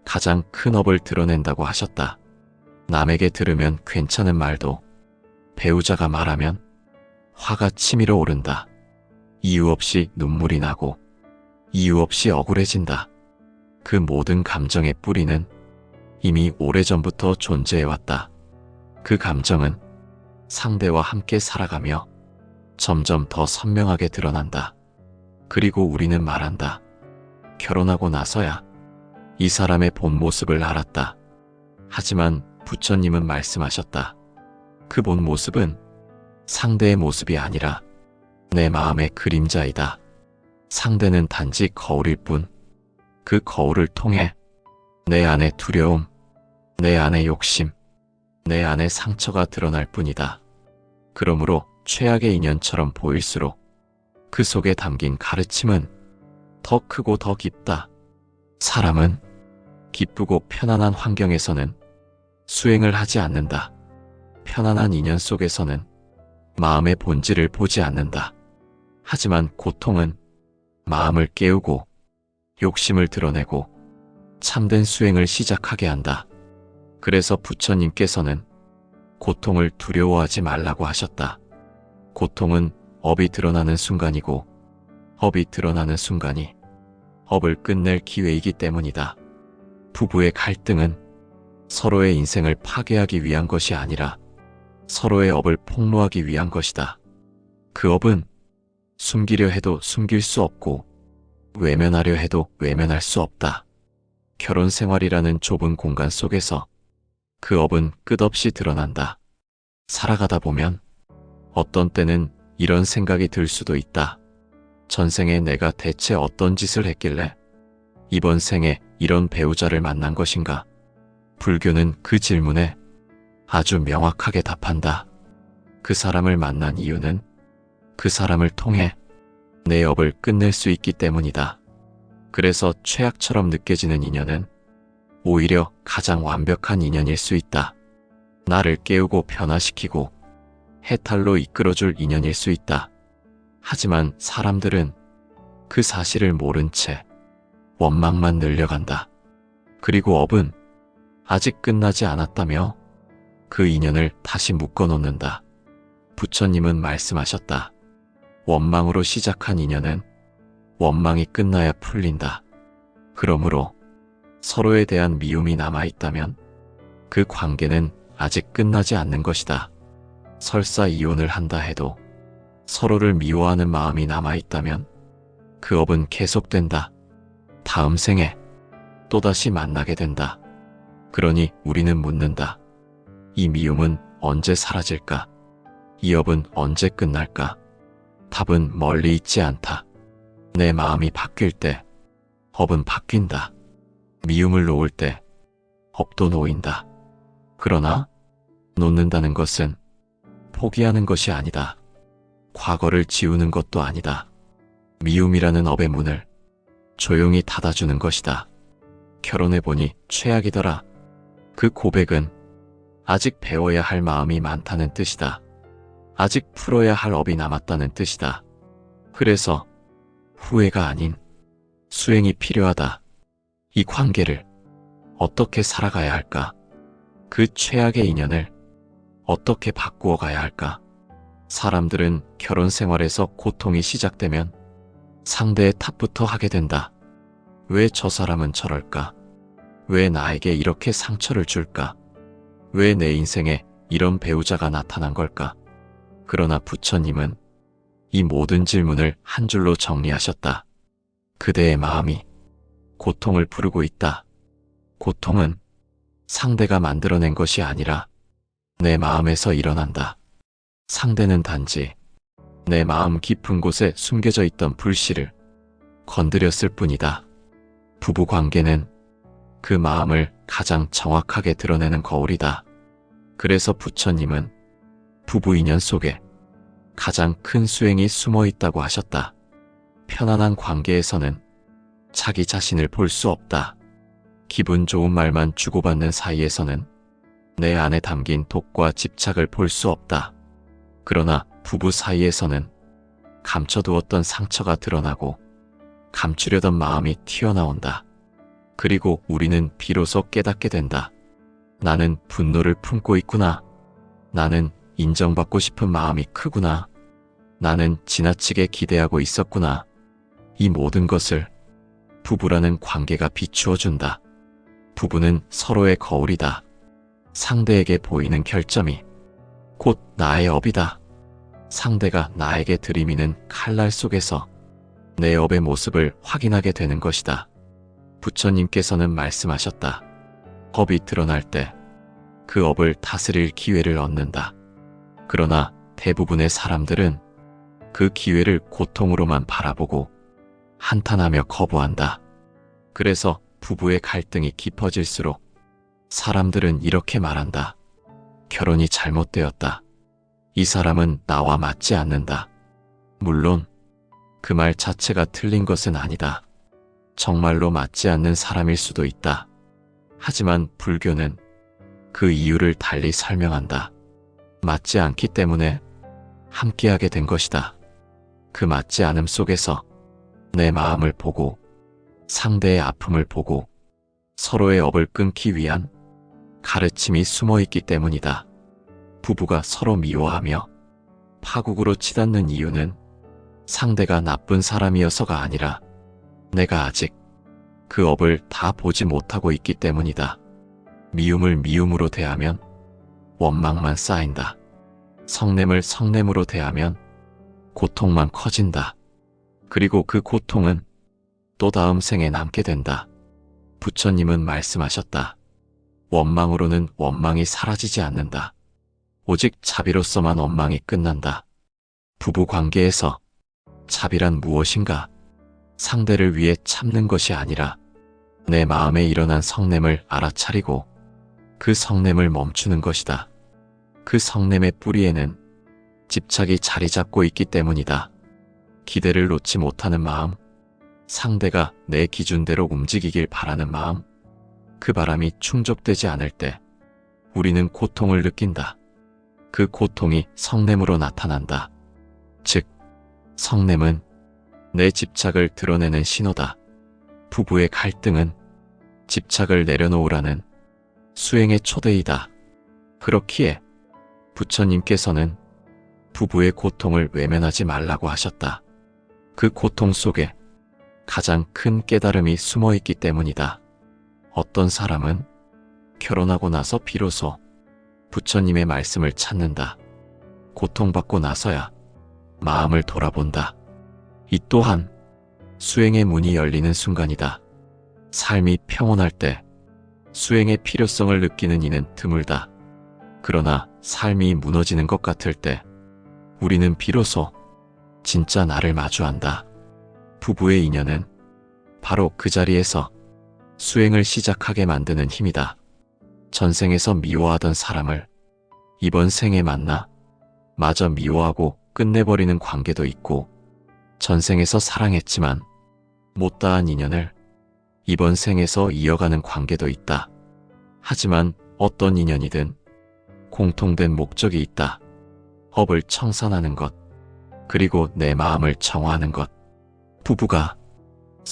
가장 큰 업을 드러낸다고 하셨다. 남에게 들으면 괜찮은 말도 배우자가 말하면 화가 치밀어 오른다. 이유 없이 눈물이 나고 이유 없이 억울해진다. 그 모든 감정의 뿌리는 이미 오래전부터 존재해왔다. 그 감정은 상대와 함께 살아가며 점점 더 선명하게 드러난다. 그리고 우리는 말한다. 결혼하고 나서야 이 사람의 본 모습을 알았다. 하지만 부처님은 말씀하셨다. 그 본 모습은 상대의 모습이 아니라 내 마음의 그림자이다. 상대는 단지 거울일 뿐, 그 거울을 통해 내 안의 두려움, 내 안의 욕심, 내 안의 상처가 드러날 뿐이다. 그러므로 최악의 인연처럼 보일수록 그 속에 담긴 가르침은 더 크고 더 깊다. 사람은 기쁘고 편안한 환경에서는 수행을 하지 않는다. 편안한 인연 속에서는 마음의 본질을 보지 않는다. 하지만 고통은 마음을 깨우고 욕심을 드러내고 참된 수행을 시작하게 한다. 그래서 부처님께서는 고통을 두려워하지 말라고 하셨다. 고통은 업이 드러나는 순간이고 업이 드러나는 순간이 업을 끝낼 기회이기 때문이다. 부부의 갈등은 서로의 인생을 파괴하기 위한 것이 아니라 서로의 업을 폭로하기 위한 것이다. 그 업은 숨기려 해도 숨길 수 없고 외면하려 해도 외면할 수 없다. 결혼 생활이라는 좁은 공간 속에서 그 업은 끝없이 드러난다. 살아가다 보면 어떤 때는 이런 생각이 들 수도 있다. 전생에 내가 대체 어떤 짓을 했길래 이번 생에 이런 배우자를 만난 것인가? 불교는 그 질문에 아주 명확하게 답한다. 그 사람을 만난 이유는 그 사람을 통해 내 업을 끝낼 수 있기 때문이다. 그래서 최악처럼 느껴지는 인연은 오히려 가장 완벽한 인연일 수 있다. 나를 깨우고 변화시키고 해탈로 이끌어줄 인연일 수 있다. 하지만 사람들은 그 사실을 모른 채 원망만 늘려간다. 그리고 업은 아직 끝나지 않았다며 그 인연을 다시 묶어놓는다. 부처님은 말씀하셨다. 원망으로 시작한 인연은 원망이 끝나야 풀린다. 그러므로 서로에 대한 미움이 남아있다면 그 관계는 아직 끝나지 않는 것이다. 설사 이혼을 한다 해도 서로를 미워하는 마음이 남아있다면 그 업은 계속된다. 다음 생에 또다시 만나게 된다. 그러니 우리는 묻는다. 이 미움은 언제 사라질까? 이 업은 언제 끝날까? 답은 멀리 있지 않다. 내 마음이 바뀔 때 업은 바뀐다. 미움을 놓을 때 업도 놓인다. 그러나 놓는다는 것은 포기하는 것이 아니다. 과거를 지우는 것도 아니다. 미움이라는 업의 문을 조용히 닫아주는 것이다. 결혼해보니 최악이더라. 그 고백은 아직 배워야 할 마음이 많다는 뜻이다. 아직 풀어야 할 업이 남았다는 뜻이다. 그래서 후회가 아닌 수행이 필요하다. 이 관계를 어떻게 살아가야 할까? 그 최악의 인연을 어떻게 바꾸어 가야 할까? 사람들은 결혼 생활에서 고통이 시작되면 상대의 탓부터 하게 된다. 왜 저 사람은 저럴까? 왜 나에게 이렇게 상처를 줄까? 왜 내 인생에 이런 배우자가 나타난 걸까? 그러나 부처님은 이 모든 질문을 한 줄로 정리하셨다. 그대의 마음이 고통을 부르고 있다. 고통은 상대가 만들어낸 것이 아니라 내 마음에서 일어난다. 상대는 단지 내 마음 깊은 곳에 숨겨져 있던 불씨를 건드렸을 뿐이다. 부부 관계는 그 마음을 가장 정확하게 드러내는 거울이다. 그래서 부처님은 부부 인연 속에 가장 큰 수행이 숨어 있다고 하셨다. 편안한 관계에서는 자기 자신을 볼 수 없다. 기분 좋은 말만 주고받는 사이에서는 내 안에 담긴 독과 집착을 볼 수 없다. 그러나 부부 사이에서는 감춰두었던 상처가 드러나고 감추려던 마음이 튀어나온다. 그리고 우리는 비로소 깨닫게 된다. 나는 분노를 품고 있구나. 나는 인정받고 싶은 마음이 크구나. 나는 지나치게 기대하고 있었구나. 이 모든 것을 부부라는 관계가 비추어준다. 부부는 서로의 거울이다. 상대에게 보이는 결점이 곧 나의 업이다. 상대가 나에게 들이미는 칼날 속에서 내 업의 모습을 확인하게 되는 것이다. 부처님께서는 말씀하셨다. 업이 드러날 때 그 업을 다스릴 기회를 얻는다. 그러나 대부분의 사람들은 그 기회를 고통으로만 바라보고 한탄하며 거부한다. 그래서 부부의 갈등이 깊어질수록 사람들은 이렇게 말한다. 결혼이 잘못되었다. 이 사람은 나와 맞지 않는다. 물론 그 말 자체가 틀린 것은 아니다. 정말로 맞지 않는 사람일 수도 있다. 하지만 불교는 그 이유를 달리 설명한다. 맞지 않기 때문에 함께하게 된 것이다. 그 맞지 않음 속에서 내 마음을 보고 상대의 아픔을 보고 서로의 업을 끊기 위한 가르침이 숨어 있기 때문이다. 부부가 서로 미워하며 파국으로 치닫는 이유는 상대가 나쁜 사람이어서가 아니라 내가 아직 그 업을 다 보지 못하고 있기 때문이다. 미움을 미움으로 대하면 원망만 쌓인다. 성냄을 성냄으로 대하면 고통만 커진다. 그리고 그 고통은 또 다음 생에 남게 된다. 부처님은 말씀하셨다. 원망으로는 원망이 사라지지 않는다. 오직 자비로서만 원망이 끝난다. 부부 관계에서 자비란 무엇인가? 상대를 위해 참는 것이 아니라 내 마음에 일어난 성냄을 알아차리고 그 성냄을 멈추는 것이다. 그 성냄의 뿌리에는 집착이 자리 잡고 있기 때문이다. 기대를 놓지 못하는 마음, 상대가 내 기준대로 움직이길 바라는 마음, 그 바람이 충족되지 않을 때 우리는 고통을 느낀다. 그 고통이 성냄으로 나타난다. 즉, 성냄은 내 집착을 드러내는 신호다. 부부의 갈등은 집착을 내려놓으라는 수행의 초대이다. 그렇기에 부처님께서는 부부의 고통을 외면하지 말라고 하셨다. 그 고통 속에 가장 큰 깨달음이 숨어 있기 때문이다. 어떤 사람은 결혼하고 나서 비로소 부처님의 말씀을 찾는다. 고통받고 나서야 마음을 돌아본다. 이 또한 수행의 문이 열리는 순간이다. 삶이 평온할 때 수행의 필요성을 느끼는 이는 드물다. 그러나 삶이 무너지는 것 같을 때 우리는 비로소 진짜 나를 마주한다. 부부의 인연은 바로 그 자리에서 수행을 시작하게 만드는 힘이다. 전생에서 미워하던 사람을 이번 생에 만나 마저 미워하고 끝내버리는 관계도 있고, 전생에서 사랑했지만 못다한 인연을 이번 생에서 이어가는 관계도 있다. 하지만 어떤 인연이든 공통된 목적이 있다. 업을 청산하는 것, 그리고 내 마음을 정화하는 것. 부부가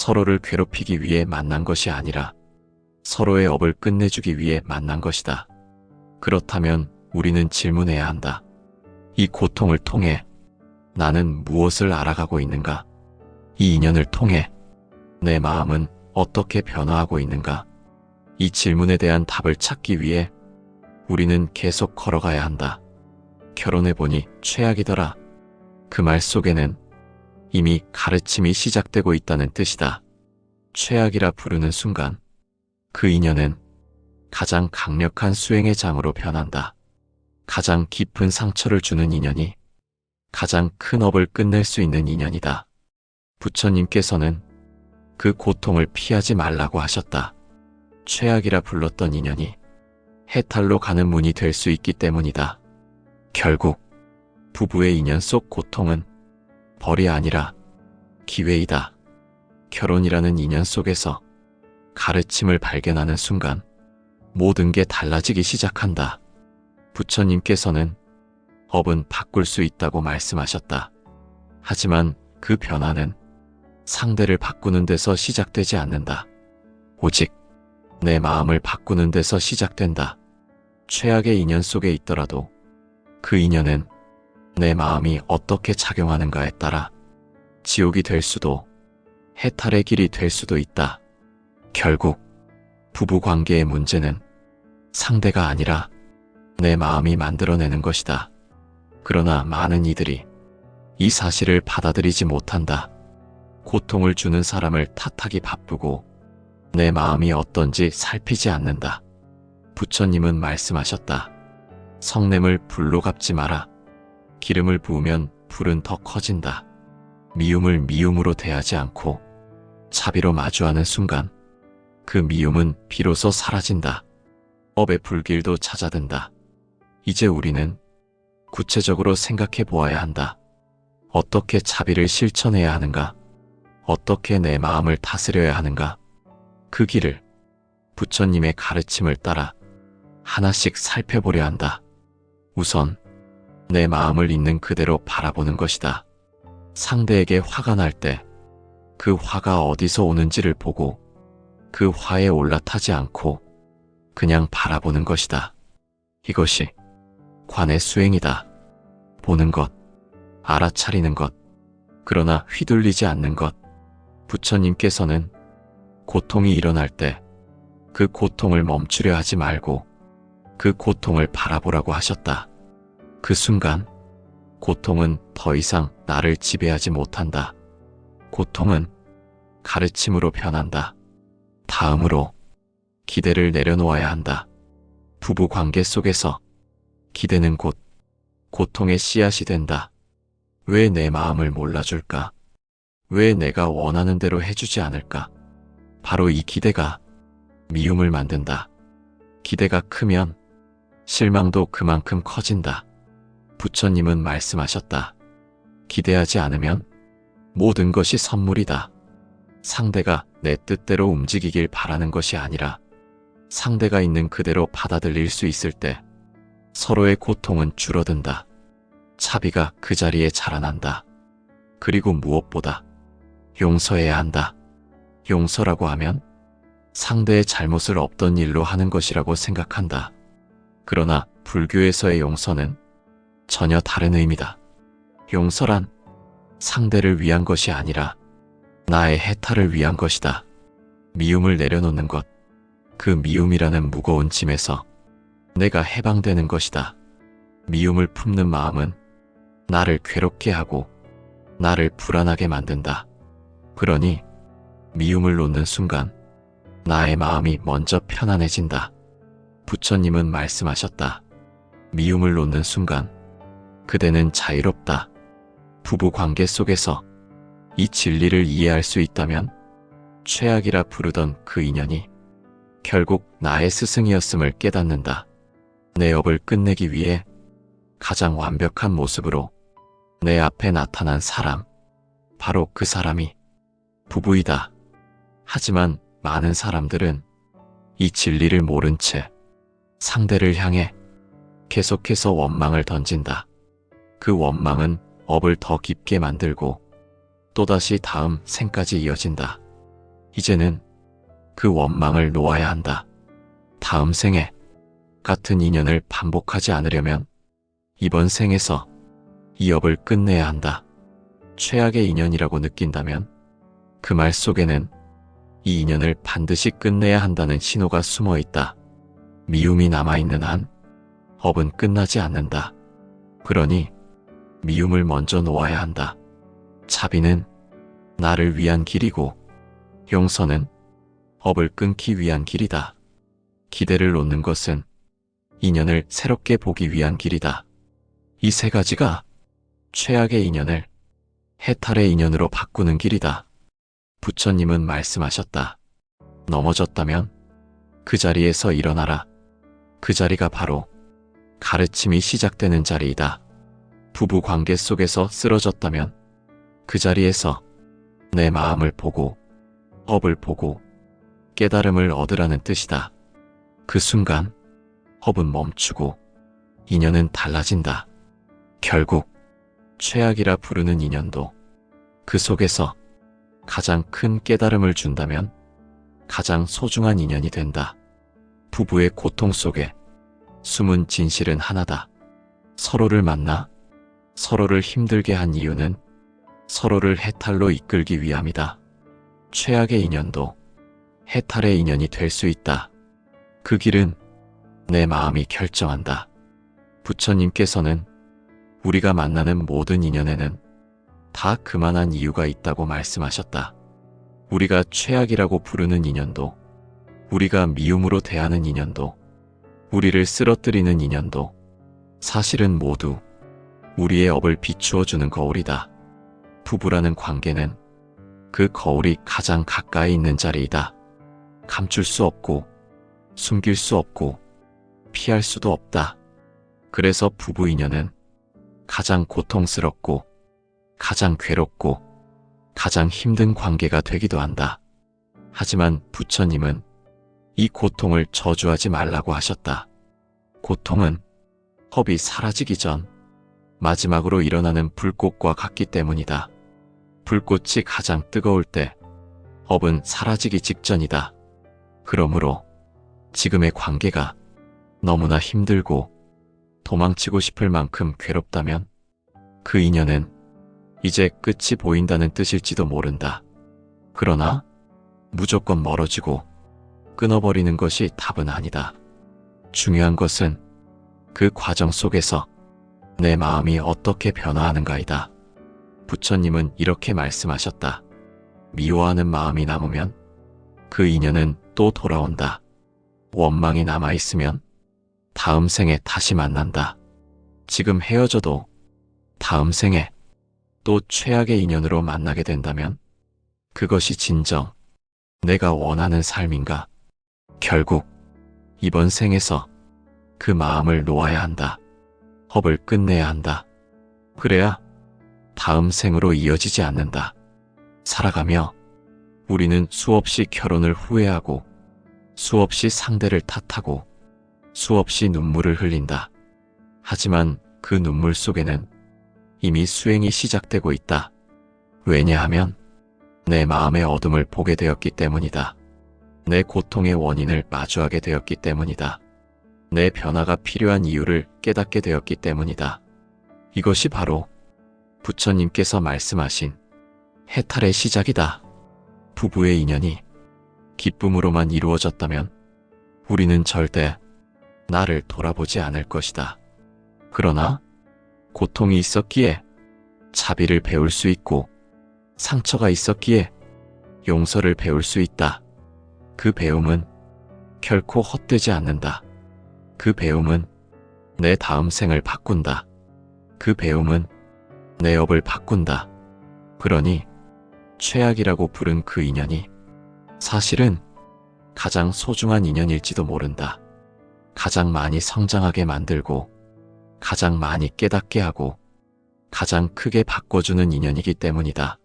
서로를 괴롭히기 위해 만난 것이 아니라 서로의 업을 끝내주기 위해 만난 것이다. 그렇다면 우리는 질문해야 한다. 이 고통을 통해 나는 무엇을 알아가고 있는가? 이 인연을 통해 내 마음은 어떻게 변화하고 있는가? 이 질문에 대한 답을 찾기 위해 우리는 계속 걸어가야 한다. 결혼해보니 최악이더라. 그 말 속에는 이미 가르침이 시작되고 있다는 뜻이다. 최악이라 부르는 순간 그 인연은 가장 강력한 수행의 장으로 변한다. 가장 깊은 상처를 주는 인연이 가장 큰 업을 끝낼 수 있는 인연이다. 부처님께서는 그 고통을 피하지 말라고 하셨다. 최악이라 불렀던 인연이 해탈로 가는 문이 될 수 있기 때문이다. 결국 부부의 인연 속 고통은 벌이 아니라 기회이다. 결혼이라는 인연 속에서 가르침을 발견하는 순간 모든 게 달라지기 시작한다. 부처님께서는 업은 바꿀 수 있다고 말씀하셨다. 하지만 그 변화는 상대를 바꾸는 데서 시작되지 않는다. 오직 내 마음을 바꾸는 데서 시작된다. 최악의 인연 속에 있더라도 그 인연은 내 마음이 어떻게 작용하는가에 따라 지옥이 될 수도 해탈의 길이 될 수도 있다. 결국 부부 관계의 문제는 상대가 아니라 내 마음이 만들어내는 것이다. 그러나 많은 이들이 이 사실을 받아들이지 못한다. 고통을 주는 사람을 탓하기 바쁘고 내 마음이 어떤지 살피지 않는다. 부처님은 말씀하셨다. 성냄을 불로 갚지 마라. 기름을 부으면 불은 더 커진다. 미움을 미움으로 대하지 않고 자비로 마주하는 순간 그 미움은 비로소 사라진다. 업의 불길도 잦아든다. 이제 우리는 구체적으로 생각해 보아야 한다. 어떻게 자비를 실천해야 하는가? 어떻게 내 마음을 다스려야 하는가? 그 길을 부처님의 가르침을 따라 하나씩 살펴보려 한다. 우선 내 마음을 있는 그대로 바라보는 것이다. 상대에게 화가 날 때 그 화가 어디서 오는지를 보고 그 화에 올라타지 않고 그냥 바라보는 것이다. 이것이 관의 수행이다. 보는 것, 알아차리는 것, 그러나 휘둘리지 않는 것. 부처님께서는 고통이 일어날 때 그 고통을 멈추려 하지 말고 그 고통을 바라보라고 하셨다. 그 순간 고통은 더 이상 나를 지배하지 못한다. 고통은 가르침으로 변한다. 다음으로 기대를 내려놓아야 한다. 부부 관계 속에서 기대는 곧 고통의 씨앗이 된다. 왜 내 마음을 몰라줄까? 왜 내가 원하는 대로 해주지 않을까? 바로 이 기대가 미움을 만든다. 기대가 크면 실망도 그만큼 커진다. 부처님은 말씀하셨다. 기대하지 않으면 모든 것이 선물이다. 상대가 내 뜻대로 움직이길 바라는 것이 아니라 상대가 있는 그대로 받아들일 수 있을 때 서로의 고통은 줄어든다. 차비가 그 자리에 자라난다. 그리고 무엇보다 용서해야 한다. 용서라고 하면 상대의 잘못을 없던 일로 하는 것이라고 생각한다. 그러나 불교에서의 용서는 전혀 다른 의미다. 용서란 상대를 위한 것이 아니라 나의 해탈을 위한 것이다. 미움을 내려놓는 것, 그 미움이라는 무거운 짐에서 내가 해방되는 것이다. 미움을 품는 마음은 나를 괴롭게 하고 나를 불안하게 만든다. 그러니 미움을 놓는 순간 나의 마음이 먼저 편안해진다. 부처님은 말씀하셨다. 미움을 놓는 순간 그대는 자유롭다. 부부 관계 속에서 이 진리를 이해할 수 있다면 최악이라 부르던 그 인연이 결국 나의 스승이었음을 깨닫는다. 내 업을 끝내기 위해 가장 완벽한 모습으로 내 앞에 나타난 사람, 바로 그 사람이 부부이다. 하지만 많은 사람들은 이 진리를 모른 채 상대를 향해 계속해서 원망을 던진다. 그 원망은 업을 더 깊게 만들고 또다시 다음 생까지 이어진다. 이제는 그 원망을 놓아야 한다. 다음 생에 같은 인연을 반복하지 않으려면 이번 생에서 이 업을 끝내야 한다. 최악의 인연이라고 느낀다면 그 말 속에는 이 인연을 반드시 끝내야 한다는 신호가 숨어 있다. 미움이 남아있는 한 업은 끝나지 않는다. 그러니 미움을 먼저 놓아야 한다. 자비는 나를 위한 길이고 용서는 업을 끊기 위한 길이다. 기대를 놓는 것은 인연을 새롭게 보기 위한 길이다. 이 세 가지가 최악의 인연을 해탈의 인연으로 바꾸는 길이다. 부처님은 말씀하셨다. 넘어졌다면 그 자리에서 일어나라. 그 자리가 바로 가르침이 시작되는 자리이다. 부부 관계 속에서 쓰러졌다면 그 자리에서 내 마음을 보고 업을 보고 깨달음을 얻으라는 뜻이다. 그 순간 업은 멈추고 인연은 달라진다. 결국 최악이라 부르는 인연도 그 속에서 가장 큰 깨달음을 준다면 가장 소중한 인연이 된다. 부부의 고통 속에 숨은 진실은 하나다. 서로를 만나 서로를 힘들게 한 이유는 서로를 해탈로 이끌기 위함이다. 최악의 인연도 해탈의 인연이 될 수 있다. 그 길은 내 마음이 결정한다. 부처님께서는 우리가 만나는 모든 인연에는 다 그만한 이유가 있다고 말씀하셨다. 우리가 최악이라고 부르는 인연도, 우리가 미움으로 대하는 인연도, 우리를 쓰러뜨리는 인연도 사실은 모두 우리의 업을 비추어 주는 거울이다. 부부라는 관계는 그 거울이 가장 가까이 있는 자리이다. 감출 수 없고 숨길 수 없고 피할 수도 없다. 그래서 부부 인연은 가장 고통스럽고 가장 괴롭고 가장 힘든 관계가 되기도 한다. 하지만 부처님은 이 고통을 저주하지 말라고 하셨다. 고통은 업이 사라지기 전 마지막으로 일어나는 불꽃과 같기 때문이다. 불꽃이 가장 뜨거울 때 업은 사라지기 직전이다. 그러므로 지금의 관계가 너무나 힘들고 도망치고 싶을 만큼 괴롭다면 그 인연은 이제 끝이 보인다는 뜻일지도 모른다. 그러나 무조건 멀어지고 끊어버리는 것이 답은 아니다. 중요한 것은 그 과정 속에서 내 마음이 어떻게 변화하는가이다. 부처님은 이렇게 말씀하셨다. 미워하는 마음이 남으면 그 인연은 또 돌아온다. 원망이 남아있으면 다음 생에 다시 만난다. 지금 헤어져도 다음 생에 또 최악의 인연으로 만나게 된다면 그것이 진정 내가 원하는 삶인가? 결국 이번 생에서 그 마음을 놓아야 한다. 업을 끝내야 한다. 그래야 다음 생으로 이어지지 않는다. 살아가며 우리는 수없이 결혼을 후회하고 수없이 상대를 탓하고 수없이 눈물을 흘린다. 하지만 그 눈물 속에는 이미 수행이 시작되고 있다. 왜냐하면 내 마음의 어둠을 보게 되었기 때문이다. 내 고통의 원인을 마주하게 되었기 때문이다. 내 변화가 필요한 이유를 깨닫게 되었기 때문이다. 이것이 바로 부처님께서 말씀하신 해탈의 시작이다. 부부의 인연이 기쁨으로만 이루어졌다면 우리는 절대 나를 돌아보지 않을 것이다. 그러나 고통이 있었기에 자비를 배울 수 있고 상처가 있었기에 용서를 배울 수 있다. 그 배움은 결코 헛되지 않는다. 그 배움은 내 다음 생을 바꾼다. 그 배움은 내 업을 바꾼다. 그러니 최악이라고 부른 그 인연이 사실은 가장 소중한 인연일지도 모른다. 가장 많이 성장하게 만들고 가장 많이 깨닫게 하고 가장 크게 바꿔주는 인연이기 때문이다.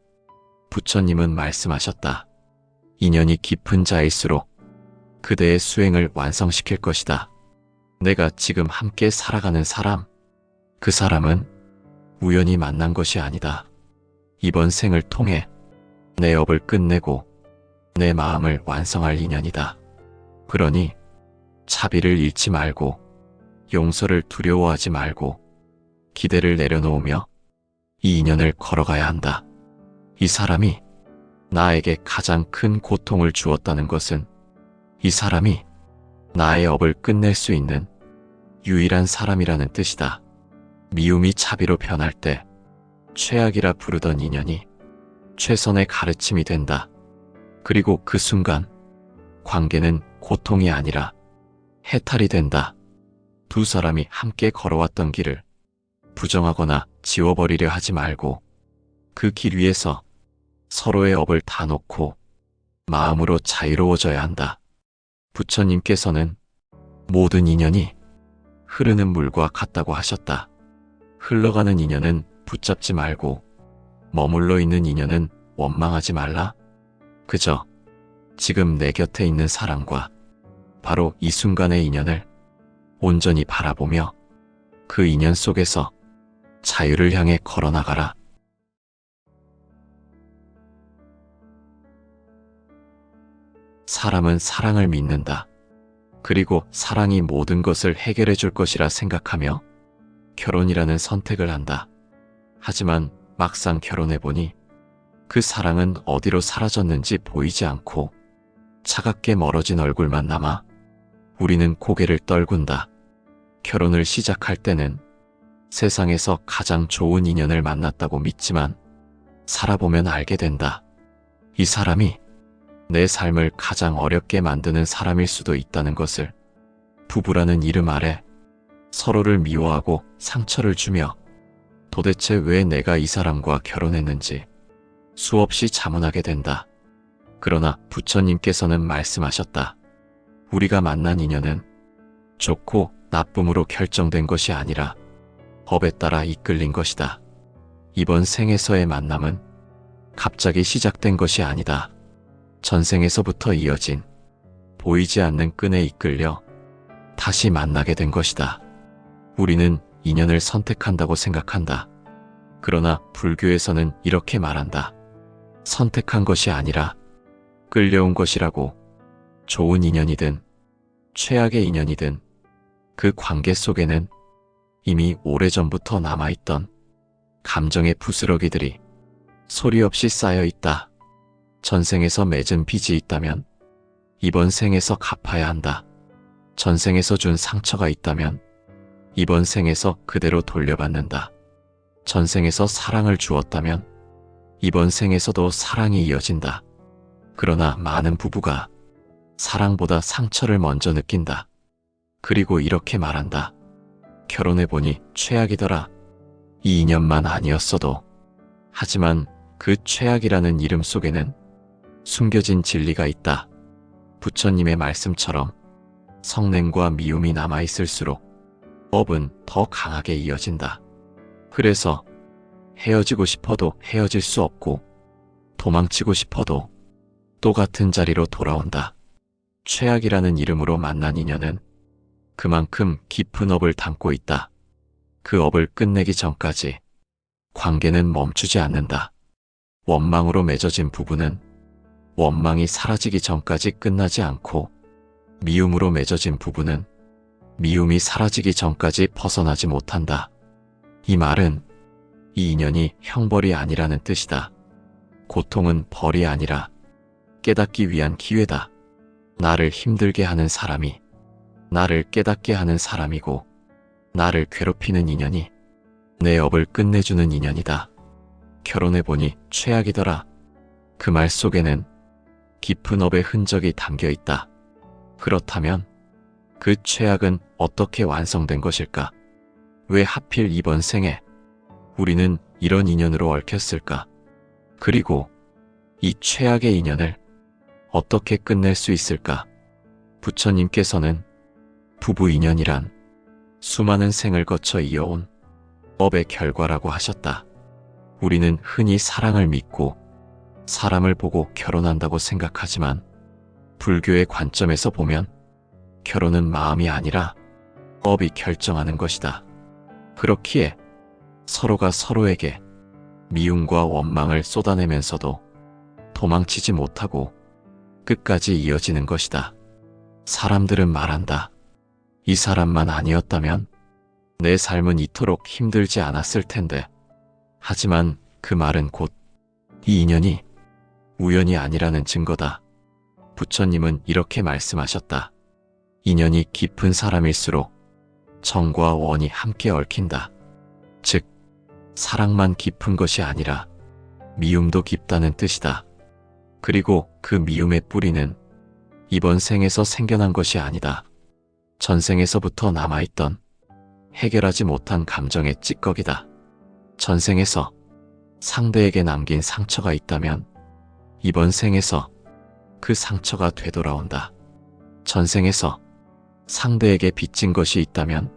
부처님은 말씀하셨다. 인연이 깊은 자일수록 그대의 수행을 완성시킬 것이다. 내가 지금 함께 살아가는 사람, 그 사람은 우연히 만난 것이 아니다. 이번 생을 통해 내 업을 끝내고 내 마음을 완성할 인연이다. 그러니 자비를 잃지 말고 용서를 두려워하지 말고 기대를 내려놓으며 이 인연을 걸어가야 한다. 이 사람이 나에게 가장 큰 고통을 주었다는 것은 이 사람이 나의 업을 끝낼 수 있는 유일한 사람이라는 뜻이다. 미움이 자비로 변할 때 최악이라 부르던 인연이 최선의 가르침이 된다. 그리고 그 순간 관계는 고통이 아니라 해탈이 된다. 두 사람이 함께 걸어왔던 길을 부정하거나 지워버리려 하지 말고 그 길 위에서 서로의 업을 다 놓고 마음으로 자유로워져야 한다. 부처님께서는 모든 인연이 흐르는 물과 같다고 하셨다. 흘러가는 인연은 붙잡지 말고 머물러 있는 인연은 원망하지 말라. 그저 지금 내 곁에 있는 사람과 바로 이 순간의 인연을 온전히 바라보며 그 인연 속에서 자유를 향해 걸어나가라. 사람은 사랑을 믿는다. 그리고 사랑이 모든 것을 해결해 줄 것이라 생각하며 결혼이라는 선택을 한다. 하지만 막상 결혼해보니 그 사랑은 어디로 사라졌는지 보이지 않고 차갑게 멀어진 얼굴만 남아 우리는 고개를 떨군다. 결혼을 시작할 때는 세상에서 가장 좋은 인연을 만났다고 믿지만 살아보면 알게 된다. 이 사람이 내 삶을 가장 어렵게 만드는 사람일 수도 있다는 것을. 부부라는 이름 아래 서로를 미워하고 상처를 주며 도대체 왜 내가 이 사람과 결혼했는지 수없이 자문하게 된다. 그러나 부처님께서는 말씀하셨다. 우리가 만난 인연은 좋고 나쁨으로 결정된 것이 아니라 법에 따라 이끌린 것이다. 이번 생에서의 만남은 갑자기 시작된 것이 아니다. 전생에서부터 이어진 보이지 않는 끈에 이끌려 다시 만나게 된 것이다. 우리는 인연을 선택한다고 생각한다. 그러나 불교에서는 이렇게 말한다. 선택한 것이 아니라 끌려온 것이라고. 좋은 인연이든 최악의 인연이든 그 관계 속에는 이미 오래전부터 남아있던 감정의 부스러기들이 소리 없이 쌓여 있다. 전생에서 맺은 빚이 있다면 이번 생에서 갚아야 한다. 전생에서 준 상처가 있다면 이번 생에서 그대로 돌려받는다. 전생에서 사랑을 주었다면 이번 생에서도 사랑이 이어진다. 그러나 많은 부부가 사랑보다 상처를 먼저 느낀다. 그리고 이렇게 말한다. 결혼해보니 최악이더라. 이 인연만 아니었어도. 하지만 그 최악이라는 이름 속에는 숨겨진 진리가 있다. 부처님의 말씀처럼 성냄과 미움이 남아있을수록 업은 더 강하게 이어진다. 그래서 헤어지고 싶어도 헤어질 수 없고 도망치고 싶어도 또 같은 자리로 돌아온다. 최악이라는 이름으로 만난 인연은 그만큼 깊은 업을 담고 있다. 그 업을 끝내기 전까지 관계는 멈추지 않는다. 원망으로 맺어진 부부는 원망이 사라지기 전까지 끝나지 않고 미움으로 맺어진 부부는 미움이 사라지기 전까지 벗어나지 못한다. 이 말은 이 인연이 형벌이 아니라는 뜻이다. 고통은 벌이 아니라 깨닫기 위한 기회다. 나를 힘들게 하는 사람이 나를 깨닫게 하는 사람이고 나를 괴롭히는 인연이 내 업을 끝내주는 인연이다. 결혼해보니 최악이더라. 그 말 속에는 깊은 업의 흔적이 담겨 있다. 그렇다면 그 최악은 어떻게 완성된 것일까? 왜 하필 이번 생에 우리는 이런 인연으로 얽혔을까? 그리고 이 최악의 인연을 어떻게 끝낼 수 있을까? 부처님께서는 부부 인연이란 수많은 생을 거쳐 이어온 업의 결과라고 하셨다. 우리는 흔히 사랑을 믿고 사람을 보고 결혼한다고 생각하지만 불교의 관점에서 보면 결혼은 마음이 아니라 업이 결정하는 것이다. 그렇기에 서로가 서로에게 미움과 원망을 쏟아내면서도 도망치지 못하고 끝까지 이어지는 것이다. 사람들은 말한다. 이 사람만 아니었다면 내 삶은 이토록 힘들지 않았을 텐데. 하지만 그 말은 곧 이 인연이 우연이 아니라는 증거다. 부처님은 이렇게 말씀하셨다. 인연이 깊은 사람일수록 정과 원이 함께 얽힌다. 즉, 사랑만 깊은 것이 아니라 미움도 깊다는 뜻이다. 그리고 그 미움의 뿌리는 이번 생에서 생겨난 것이 아니다. 전생에서부터 남아있던 해결하지 못한 감정의 찌꺼기다. 전생에서 상대에게 남긴 상처가 있다면 이번 생에서 그 상처가 되돌아온다. 전생에서 상대에게 빚진 것이 있다면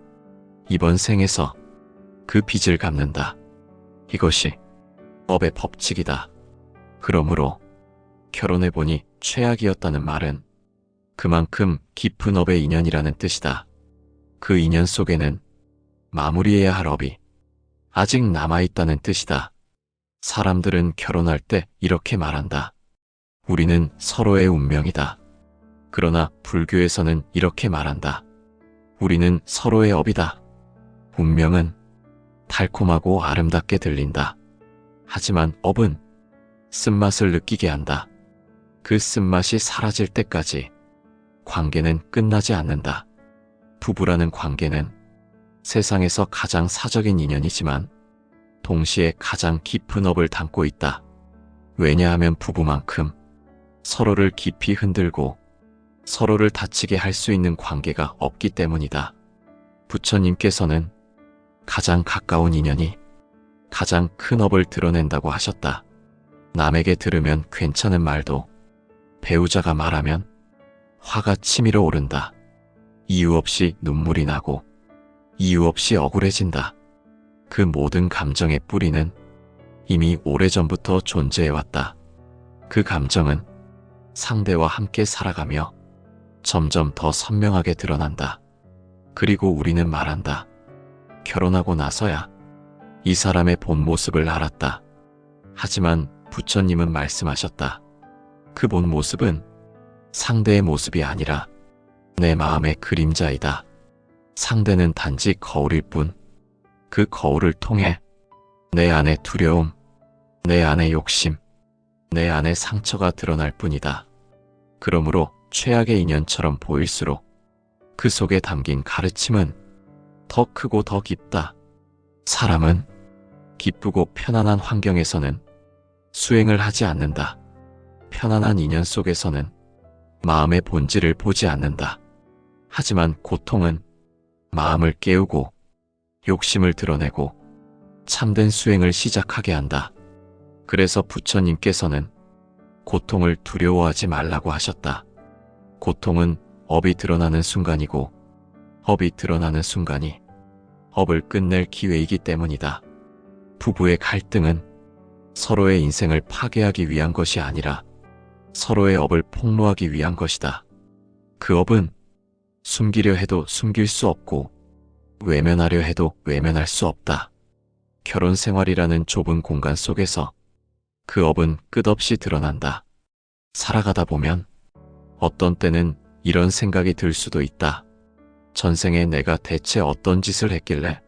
이번 생에서 그 빚을 갚는다. 이것이 업의 법칙이다. 그러므로 결혼해보니 최악이었다는 말은 그만큼 깊은 업의 인연이라는 뜻이다. 그 인연 속에는 마무리해야 할 업이 아직 남아있다는 뜻이다. 사람들은 결혼할 때 이렇게 말한다. 우리는 서로의 운명이다. 그러나 불교에서는 이렇게 말한다. 우리는 서로의 업이다. 운명은 달콤하고 아름답게 들린다. 하지만 업은 쓴맛을 느끼게 한다. 그 쓴맛이 사라질 때까지 관계는 끝나지 않는다. 부부라는 관계는 세상에서 가장 사적인 인연이지만 동시에 가장 깊은 업을 담고 있다. 왜냐하면 부부만큼 서로를 깊이 흔들고 서로를 다치게 할 수 있는 관계가 없기 때문이다. 부처님께서는 가장 가까운 인연이 가장 큰 업을 드러낸다고 하셨다. 남에게 들으면 괜찮은 말도 배우자가 말하면 화가 치밀어 오른다. 이유 없이 눈물이 나고 이유 없이 억울해진다. 그 모든 감정의 뿌리는 이미 오래전부터 존재해왔다. 그 감정은 상대와 함께 살아가며 점점 더 선명하게 드러난다. 그리고 우리는 말한다. 결혼하고 나서야 이 사람의 본 모습을 알았다. 하지만 부처님은 말씀하셨다. 그 본 모습은 상대의 모습이 아니라 내 마음의 그림자이다. 상대는 단지 거울일 뿐. 그 거울을 통해 내 안의 두려움, 내 안의 욕심, 내 안의 상처가 드러날 뿐이다. 그러므로 최악의 인연처럼 보일수록 그 속에 담긴 가르침은 더 크고 더 깊다. 사람은 기쁘고 편안한 환경에서는 수행을 하지 않는다. 편안한 인연 속에서는 마음의 본질을 보지 않는다. 하지만 고통은 마음을 깨우고 욕심을 드러내고 참된 수행을 시작하게 한다. 그래서 부처님께서는 고통을 두려워하지 말라고 하셨다. 고통은 업이 드러나는 순간이고 업이 드러나는 순간이 업을 끝낼 기회이기 때문이다. 부부의 갈등은 서로의 인생을 파괴하기 위한 것이 아니라 서로의 업을 폭로하기 위한 것이다. 그 업은 숨기려 해도 숨길 수 없고 외면하려 해도 외면할 수 없다. 결혼 생활이라는 좁은 공간 속에서 그 업은 끝없이 드러난다. 살아가다 보면 어떤 때는 이런 생각이 들 수도 있다. 전생에 내가 대체 어떤 짓을 했길래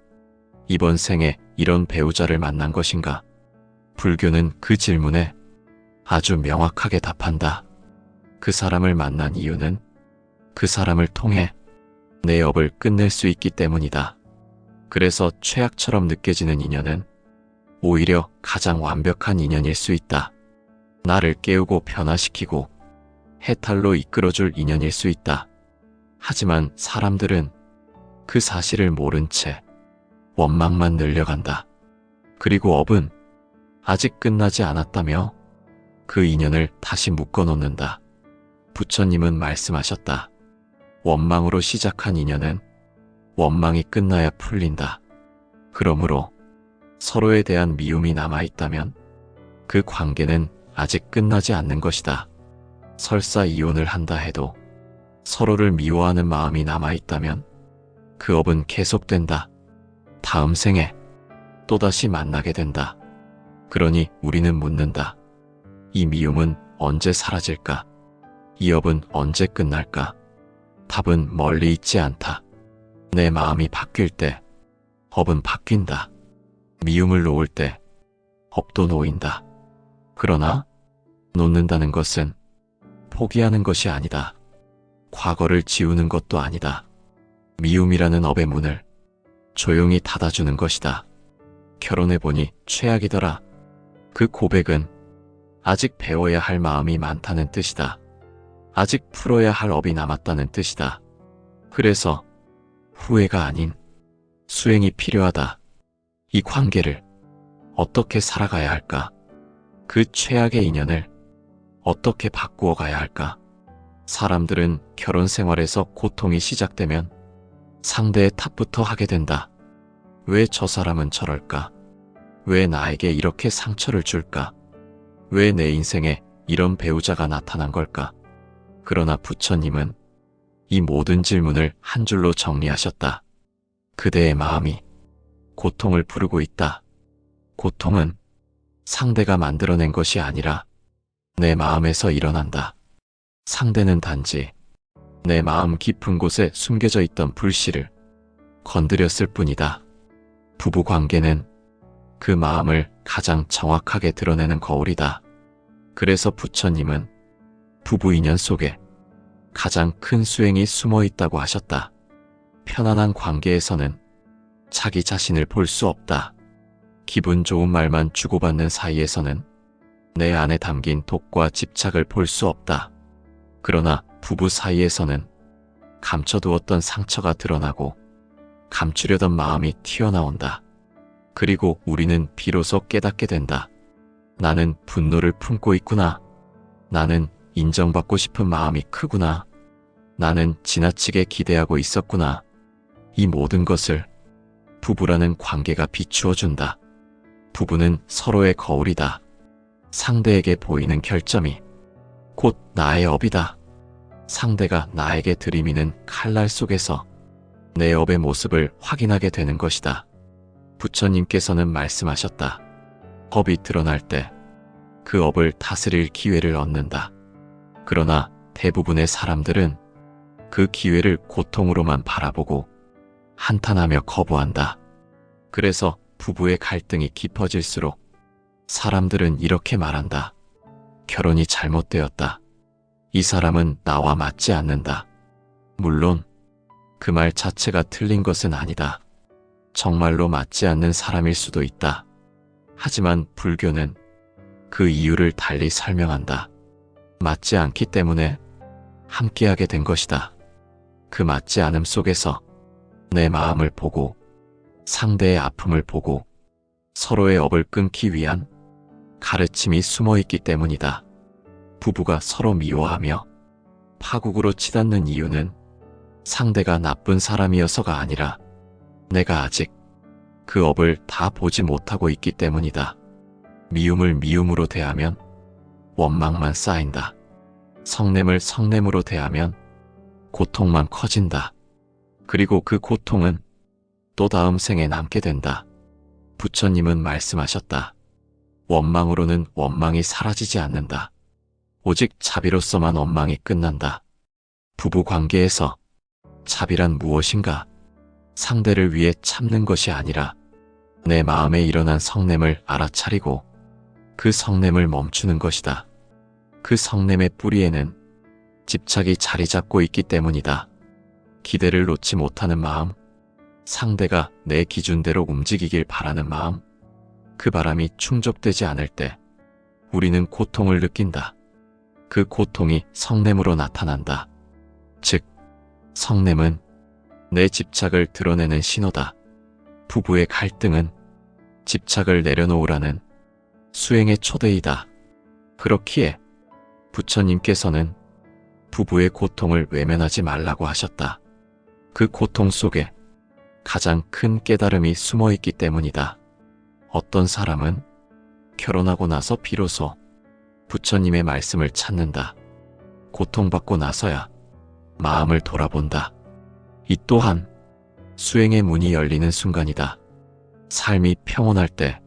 이번 생에 이런 배우자를 만난 것인가? 불교는 그 질문에 아주 명확하게 답한다. 그 사람을 만난 이유는 그 사람을 통해 내 업을 끝낼 수 있기 때문이다. 그래서 최악처럼 느껴지는 인연은 오히려 가장 완벽한 인연일 수 있다. 나를 깨우고 변화시키고 해탈로 이끌어줄 인연일 수 있다. 하지만 사람들은 그 사실을 모른 채 원망만 늘려간다. 그리고 업은 아직 끝나지 않았다며 그 인연을 다시 묶어놓는다. 부처님은 말씀하셨다. 원망으로 시작한 인연은 원망이 끝나야 풀린다. 그러므로 서로에 대한 미움이 남아있다면 그 관계는 아직 끝나지 않는 것이다. 설사 이혼을 한다 해도 서로를 미워하는 마음이 남아있다면 그 업은 계속된다. 다음 생에 또다시 만나게 된다. 그러니 우리는 묻는다. 이 미움은 언제 사라질까? 이 업은 언제 끝날까? 답은 멀리 있지 않다. 내 마음이 바뀔 때 업은 바뀐다. 미움을 놓을 때 업도 놓인다. 그러나 놓는다는 것은 포기하는 것이 아니다. 과거를 지우는 것도 아니다. 미움이라는 업의 문을 조용히 닫아주는 것이다. 결혼해보니 최악이더라. 그 고백은 아직 배워야 할 마음이 많다는 뜻이다. 아직 풀어야 할 업이 남았다는 뜻이다. 그래서 후회가 아닌 수행이 필요하다. 이 관계를 어떻게 살아가야 할까? 그 최악의 인연을 어떻게 바꾸어 가야 할까? 사람들은 결혼 생활에서 고통이 시작되면 상대의 탓부터 하게 된다. 왜 저 사람은 저럴까? 왜 나에게 이렇게 상처를 줄까? 왜 내 인생에 이런 배우자가 나타난 걸까? 그러나 부처님은 이 모든 질문을 한 줄로 정리하셨다. 그대의 마음이 고통을 부르고 있다. 고통은 상대가 만들어낸 것이 아니라 내 마음에서 일어난다. 상대는 단지 내 마음 깊은 곳에 숨겨져 있던 불씨를 건드렸을 뿐이다. 부부 관계는 그 마음을 가장 정확하게 드러내는 거울이다. 그래서 부처님은 부부 인연 속에 가장 큰 수행이 숨어 있다고 하셨다. 편안한 관계에서는 자기 자신을 볼 수 없다. 기분 좋은 말만 주고받는 사이에서는 내 안에 담긴 독과 집착을 볼 수 없다. 그러나 부부 사이에서는 감춰두었던 상처가 드러나고 감추려던 마음이 튀어나온다. 그리고 우리는 비로소 깨닫게 된다. 나는 분노를 품고 있구나. 나는 인정받고 싶은 마음이 크구나. 나는 지나치게 기대하고 있었구나. 이 모든 것을 부부라는 관계가 비추어준다. 부부는 서로의 거울이다. 상대에게 보이는 결점이 곧 나의 업이다. 상대가 나에게 들이미는 칼날 속에서 내 업의 모습을 확인하게 되는 것이다. 부처님께서는 말씀하셨다. 업이 드러날 때 그 업을 다스릴 기회를 얻는다. 그러나 대부분의 사람들은 그 기회를 고통으로만 바라보고 한탄하며 거부한다. 그래서 부부의 갈등이 깊어질수록 사람들은 이렇게 말한다. 결혼이 잘못되었다. 이 사람은 나와 맞지 않는다. 물론 그 말 자체가 틀린 것은 아니다. 정말로 맞지 않는 사람일 수도 있다. 하지만 불교는 그 이유를 달리 설명한다. 맞지 않기 때문에 함께하게 된 것이다. 그 맞지 않음 속에서 내 마음을 보고 상대의 아픔을 보고 서로의 업을 끊기 위한 가르침이 숨어 있기 때문이다. 부부가 서로 미워하며 파국으로 치닫는 이유는 상대가 나쁜 사람이어서가 아니라 내가 아직 그 업을 다 보지 못하고 있기 때문이다. 미움을 미움으로 대하면 원망만 쌓인다. 성냄을 성냄으로 대하면 고통만 커진다. 그리고 그 고통은 또 다음 생에 남게 된다. 부처님은 말씀하셨다. 원망으로는 원망이 사라지지 않는다. 오직 자비로서만 원망이 끝난다. 부부 관계에서 자비란 무엇인가? 상대를 위해 참는 것이 아니라 내 마음에 일어난 성냄을 알아차리고 그 성냄을 멈추는 것이다. 그 성냄의 뿌리에는 집착이 자리 잡고 있기 때문이다. 기대를 놓지 못하는 마음, 상대가 내 기준대로 움직이길 바라는 마음, 그 바람이 충족되지 않을 때 우리는 고통을 느낀다. 그 고통이 성냄으로 나타난다. 즉, 성냄은 내 집착을 드러내는 신호다. 부부의 갈등은 집착을 내려놓으라는 수행의 초대이다. 그렇기에 부처님께서는 부부의 고통을 외면하지 말라고 하셨다. 그 고통 속에 가장 큰 깨달음이 숨어 있기 때문이다. 어떤 사람은 결혼하고 나서 비로소 부처님의 말씀을 찾는다. 고통받고 나서야 마음을 돌아본다. 이 또한 수행의 문이 열리는 순간이다. 삶이 평온할 때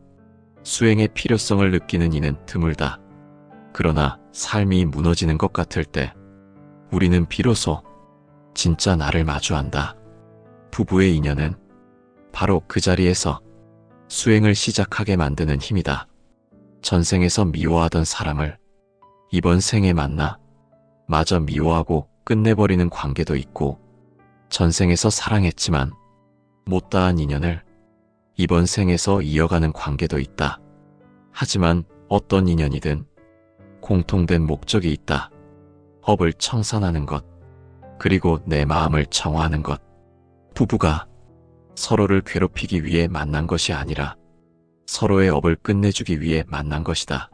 수행의 필요성을 느끼는 이는 드물다. 그러나 삶이 무너지는 것 같을 때 우리는 비로소 진짜 나를 마주한다. 부부의 인연은 바로 그 자리에서 수행을 시작하게 만드는 힘이다. 전생에서 미워하던 사람을 이번 생에 만나 마저 미워하고 끝내버리는 관계도 있고, 전생에서 사랑했지만 못다한 인연을 이번 생에서 이어가는 관계도 있다. 하지만 어떤 인연이든 공통된 목적이 있다. 업을 청산하는 것, 그리고 내 마음을 정화하는 것. 부부가 서로를 괴롭히기 위해 만난 것이 아니라 서로의 업을 끝내주기 위해 만난 것이다.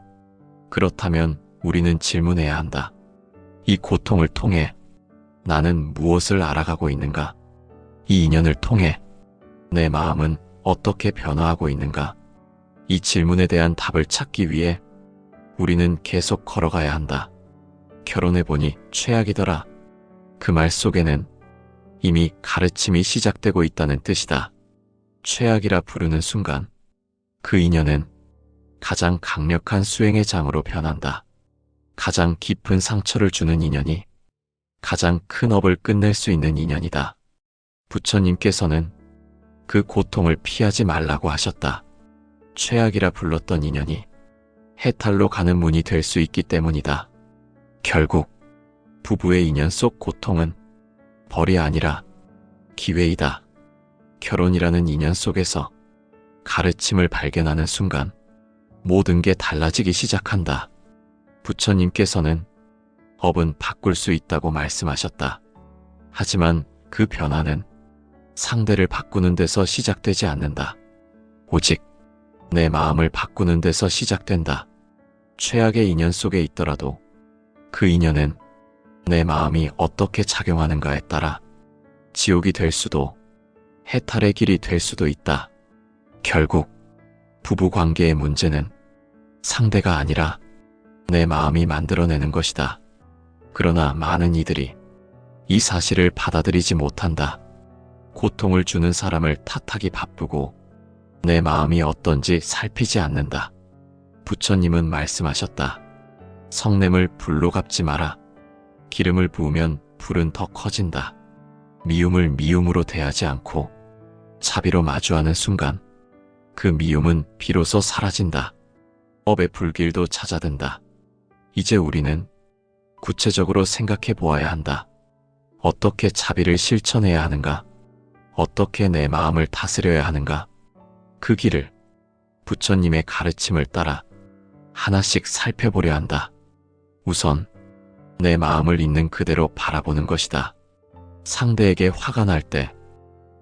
그렇다면 우리는 질문해야 한다. 이 고통을 통해 나는 무엇을 알아가고 있는가? 이 인연을 통해 내 마음은 어떻게 변화하고 있는가? 이 질문에 대한 답을 찾기 위해 우리는 계속 걸어가야 한다. 결혼해보니 최악이더라. 그 말 속에는 이미 가르침이 시작되고 있다는 뜻이다. 최악이라 부르는 순간 그 인연은 가장 강력한 수행의 장으로 변한다. 가장 깊은 상처를 주는 인연이 가장 큰 업을 끝낼 수 있는 인연이다. 부처님께서는 그 고통을 피하지 말라고 하셨다. 최악이라 불렀던 인연이 해탈로 가는 문이 될 수 있기 때문이다. 결국 부부의 인연 속 고통은 벌이 아니라 기회이다. 결혼이라는 인연 속에서 가르침을 발견하는 순간 모든 게 달라지기 시작한다. 부처님께서는 업은 바꿀 수 있다고 말씀하셨다. 하지만 그 변화는 상대를 바꾸는 데서 시작되지 않는다. 오직 내 마음을 바꾸는 데서 시작된다. 최악의 인연 속에 있더라도 그 인연은 내 마음이 어떻게 작용하는가에 따라 지옥이 될 수도 해탈의 길이 될 수도 있다. 결국 부부 관계의 문제는 상대가 아니라 내 마음이 만들어내는 것이다. 그러나 많은 이들이 이 사실을 받아들이지 못한다. 고통을 주는 사람을 탓하기 바쁘고 내 마음이 어떤지 살피지 않는다. 부처님은 말씀하셨다. 성냄을 불로 갚지 마라. 기름을 부으면 불은 더 커진다. 미움을 미움으로 대하지 않고 자비로 마주하는 순간 그 미움은 비로소 사라진다. 업의 불길도 찾아든다. 이제 우리는 구체적으로 생각해 보아야 한다. 어떻게 자비를 실천해야 하는가? 어떻게 내 마음을 다스려야 하는가? 그 길을 부처님의 가르침을 따라 하나씩 살펴보려 한다. 우선 내 마음을 있는 그대로 바라보는 것이다. 상대에게 화가 날 때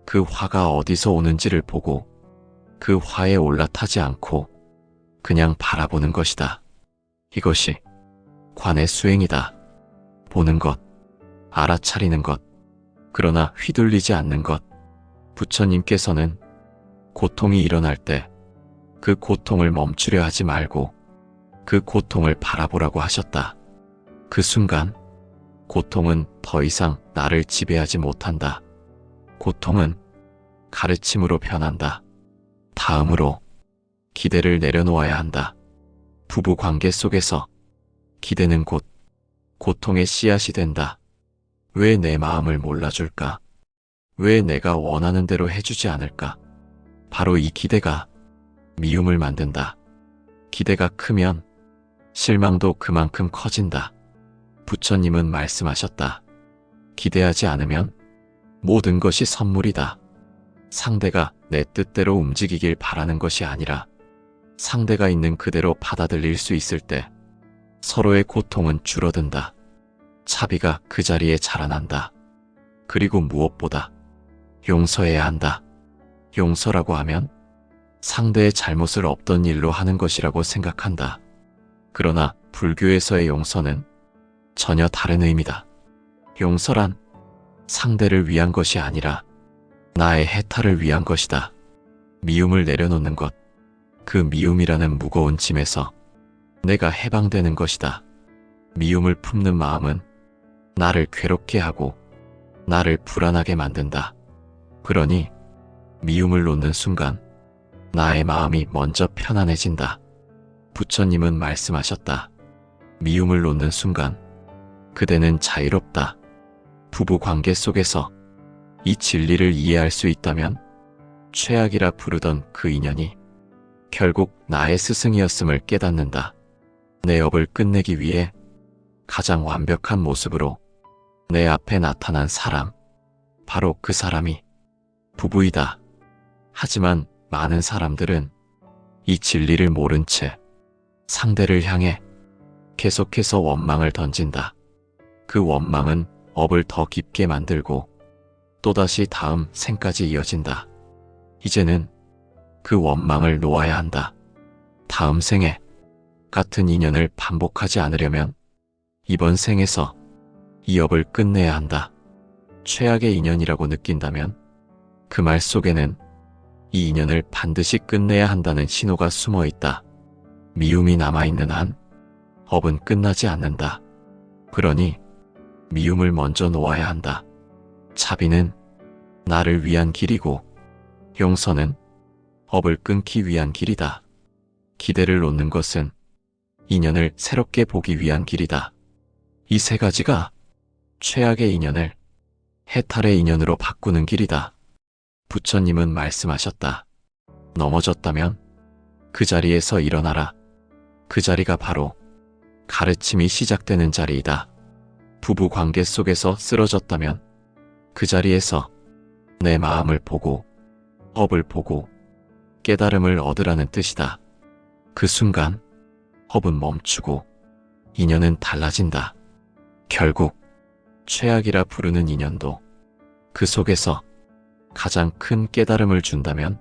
그 화가 어디서 오는지를 보고 그 화에 올라타지 않고 그냥 바라보는 것이다. 이것이 관의 수행이다. 보는 것, 알아차리는 것, 그러나 휘둘리지 않는 것. 부처님께서는 고통이 일어날 때 그 고통을 멈추려 하지 말고 그 고통을 바라보라고 하셨다. 그 순간 고통은 더 이상 나를 지배하지 못한다. 고통은 가르침으로 변한다. 다음으로 기대를 내려놓아야 한다. 부부 관계 속에서 기대는 곧 고통의 씨앗이 된다. 왜 내 마음을 몰라줄까? 왜 내가 원하는 대로 해주지 않을까? 바로 이 기대가 미움을 만든다. 기대가 크면 실망도 그만큼 커진다. 부처님은 말씀하셨다. 기대하지 않으면 모든 것이 선물이다. 상대가 내 뜻대로 움직이길 바라는 것이 아니라 상대가 있는 그대로 받아들일 수 있을 때 서로의 고통은 줄어든다. 차비가 그 자리에 자라난다. 그리고 무엇보다 용서해야 한다. 용서라고 하면 상대의 잘못을 없던 일로 하는 것이라고 생각한다. 그러나 불교에서의 용서는 전혀 다른 의미다. 용서란 상대를 위한 것이 아니라 나의 해탈을 위한 것이다. 미움을 내려놓는 것, 그 미움이라는 무거운 짐에서 내가 해방되는 것이다. 미움을 품는 마음은 나를 괴롭게 하고 나를 불안하게 만든다. 그러니 미움을 놓는 순간 나의 마음이 먼저 편안해진다. 부처님은 말씀하셨다. 미움을 놓는 순간 그대는 자유롭다. 부부 관계 속에서 이 진리를 이해할 수 있다면 최악이라 부르던 그 인연이 결국 나의 스승이었음을 깨닫는다. 내 업을 끝내기 위해 가장 완벽한 모습으로 내 앞에 나타난 사람, 바로 그 사람이 부부이다. 하지만 많은 사람들은 이 진리를 모른 채 상대를 향해 계속해서 원망을 던진다. 그 원망은 업을 더 깊게 만들고 또다시 다음 생까지 이어진다. 이제는 그 원망을 놓아야 한다. 다음 생에 같은 인연을 반복하지 않으려면 이번 생에서 이 업을 끝내야 한다. 최악의 인연이라고 느낀다면 그 말 속에는 이 인연을 반드시 끝내야 한다는 신호가 숨어 있다. 미움이 남아있는 한 업은 끝나지 않는다. 그러니 미움을 먼저 놓아야 한다. 자비는 나를 위한 길이고 용서는 업을 끊기 위한 길이다. 기대를 놓는 것은 인연을 새롭게 보기 위한 길이다. 이 세 가지가 최악의 인연을 해탈의 인연으로 바꾸는 길이다. 부처님은 말씀하셨다. 넘어졌다면 그 자리에서 일어나라. 그 자리가 바로 가르침이 시작되는 자리이다. 부부 관계 속에서 쓰러졌다면 그 자리에서 내 마음을 보고 업을 보고 깨달음을 얻으라는 뜻이다. 그 순간 업은 멈추고 인연은 달라진다. 결국 최악이라 부르는 인연도 그 속에서 가장 큰 깨달음을 준다면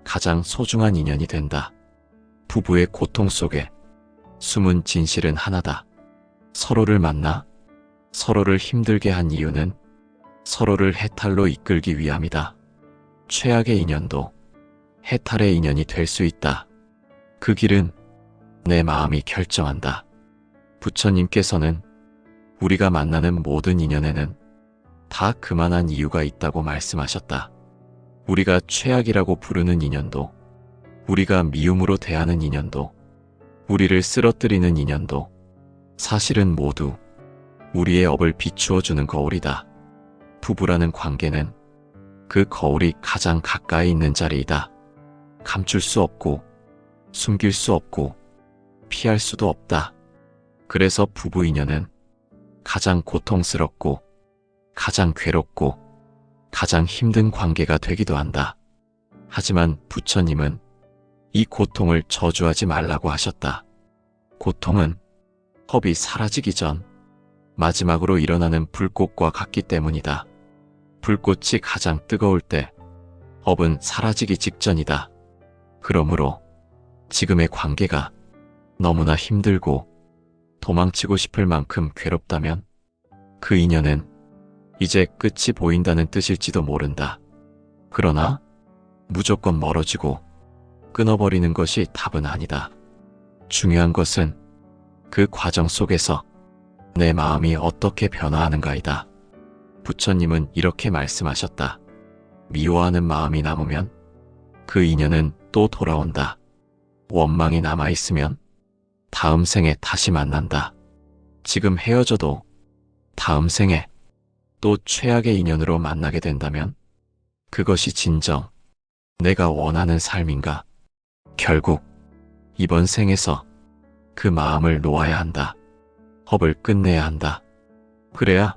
가장 소중한 인연이 된다. 부부의 고통 속에 숨은 진실은 하나다. 서로를 만나 서로를 힘들게 한 이유는 서로를 해탈로 이끌기 위함이다. 최악의 인연도 해탈의 인연이 될 수 있다. 그 길은 내 마음이 결정한다. 부처님께서는 우리가 만나는 모든 인연에는 다 그만한 이유가 있다고 말씀하셨다. 우리가 최악이라고 부르는 인연도, 우리가 미움으로 대하는 인연도, 우리를 쓰러뜨리는 인연도 사실은 모두 우리의 업을 비추어 주는 거울이다. 부부라는 관계는 그 거울이 가장 가까이 있는 자리이다. 감출 수 없고 숨길 수 없고 피할 수도 없다. 그래서 부부 인연은 가장 고통스럽고 가장 괴롭고 가장 힘든 관계가 되기도 한다. 하지만 부처님은 이 고통을 저주하지 말라고 하셨다. 고통은 업이 사라지기 전 마지막으로 일어나는 불꽃과 같기 때문이다. 불꽃이 가장 뜨거울 때 업은 사라지기 직전이다. 그러므로 지금의 관계가 너무나 힘들고 도망치고 싶을 만큼 괴롭다면 그 인연은 이제 끝이 보인다는 뜻일지도 모른다. 그러나 무조건 멀어지고 끊어버리는 것이 답은 아니다. 중요한 것은 그 과정 속에서 내 마음이 어떻게 변화하는가이다. 부처님은 이렇게 말씀하셨다. 미워하는 마음이 남으면 그 인연은 또 돌아온다. 원망이 남아있으면 다음 생에 다시 만난다. 지금 헤어져도 다음 생에 또 최악의 인연으로 만나게 된다면 그것이 진정 내가 원하는 삶인가? 결국 이번 생에서 그 마음을 놓아야 한다. 업을 끝내야 한다. 그래야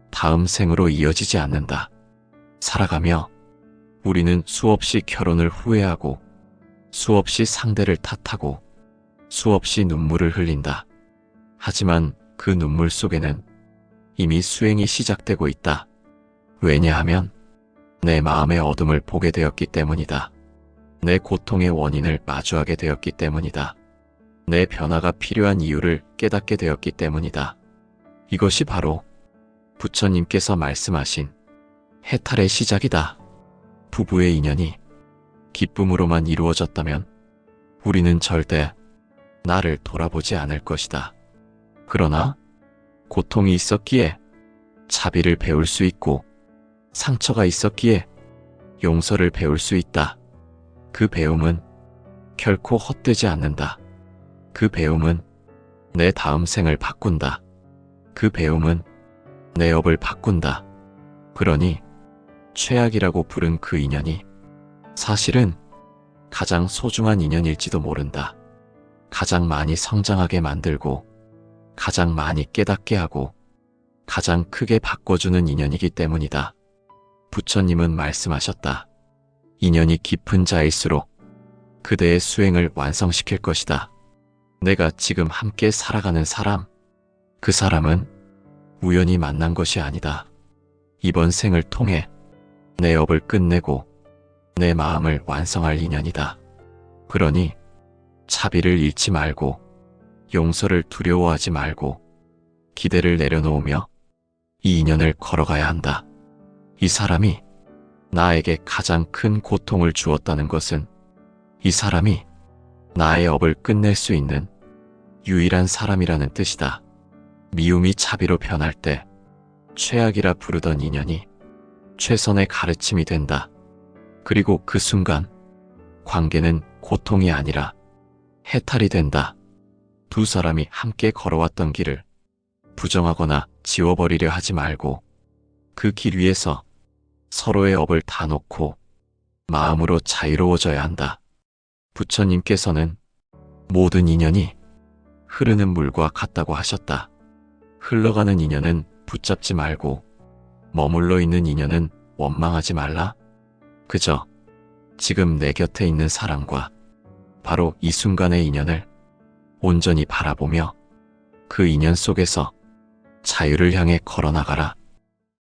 다음 생으로 이어지지 않는다. 살아가며 우리는 수없이 결혼을 후회하고 수없이 상대를 탓하고 수없이 눈물을 흘린다. 하지만 그 눈물 속에는 이미 수행이 시작되고 있다. 왜냐하면 내 마음의 어둠을 보게 되었기 때문이다. 내 고통의 원인을 마주하게 되었기 때문이다. 내 변화가 필요한 이유를 깨닫게 되었기 때문이다. 이것이 바로 부처님께서 말씀하신 해탈의 시작이다. 부부의 인연이 기쁨으로만 이루어졌다면 우리는 절대 나를 돌아보지 않을 것이다. 그러나 고통이 있었기에 자비를 배울 수 있고 상처가 있었기에 용서를 배울 수 있다. 그 배움은 결코 헛되지 않는다. 그 배움은 내 다음 생을 바꾼다. 그 배움은 내 업을 바꾼다. 그러니 최악이라고 부른 그 인연이 사실은 가장 소중한 인연일지도 모른다. 가장 많이 성장하게 만들고 가장 많이 깨닫게 하고 가장 크게 바꿔주는 인연이기 때문이다. 부처님은 말씀하셨다. 인연이 깊은 자일수록 그대의 수행을 완성시킬 것이다. 내가 지금 함께 살아가는 사람, 그 사람은 우연히 만난 것이 아니다. 이번 생을 통해 내 업을 끝내고 내 마음을 완성할 인연이다. 그러니 차비를 잃지 말고 용서를 두려워하지 말고 기대를 내려놓으며 이 인연을 걸어가야 한다. 이 사람이 나에게 가장 큰 고통을 주었다는 것은 이 사람이 나의 업을 끝낼 수 있는 유일한 사람이라는 뜻이다. 미움이 차비로 변할 때 최악이라 부르던 인연이 최선의 가르침이 된다. 그리고 그 순간 관계는 고통이 아니라 해탈이 된다. 두 사람이 함께 걸어왔던 길을 부정하거나 지워버리려 하지 말고 그 길 위에서 서로의 업을 다 놓고 마음으로 자유로워져야 한다. 부처님께서는 모든 인연이 흐르는 물과 같다고 하셨다. 흘러가는 인연은 붙잡지 말고 머물러 있는 인연은 원망하지 말라. 그저 지금 내 곁에 있는 사람과 바로 이 순간의 인연을 온전히 바라보며 그 인연 속에서 자유를 향해 걸어나가라.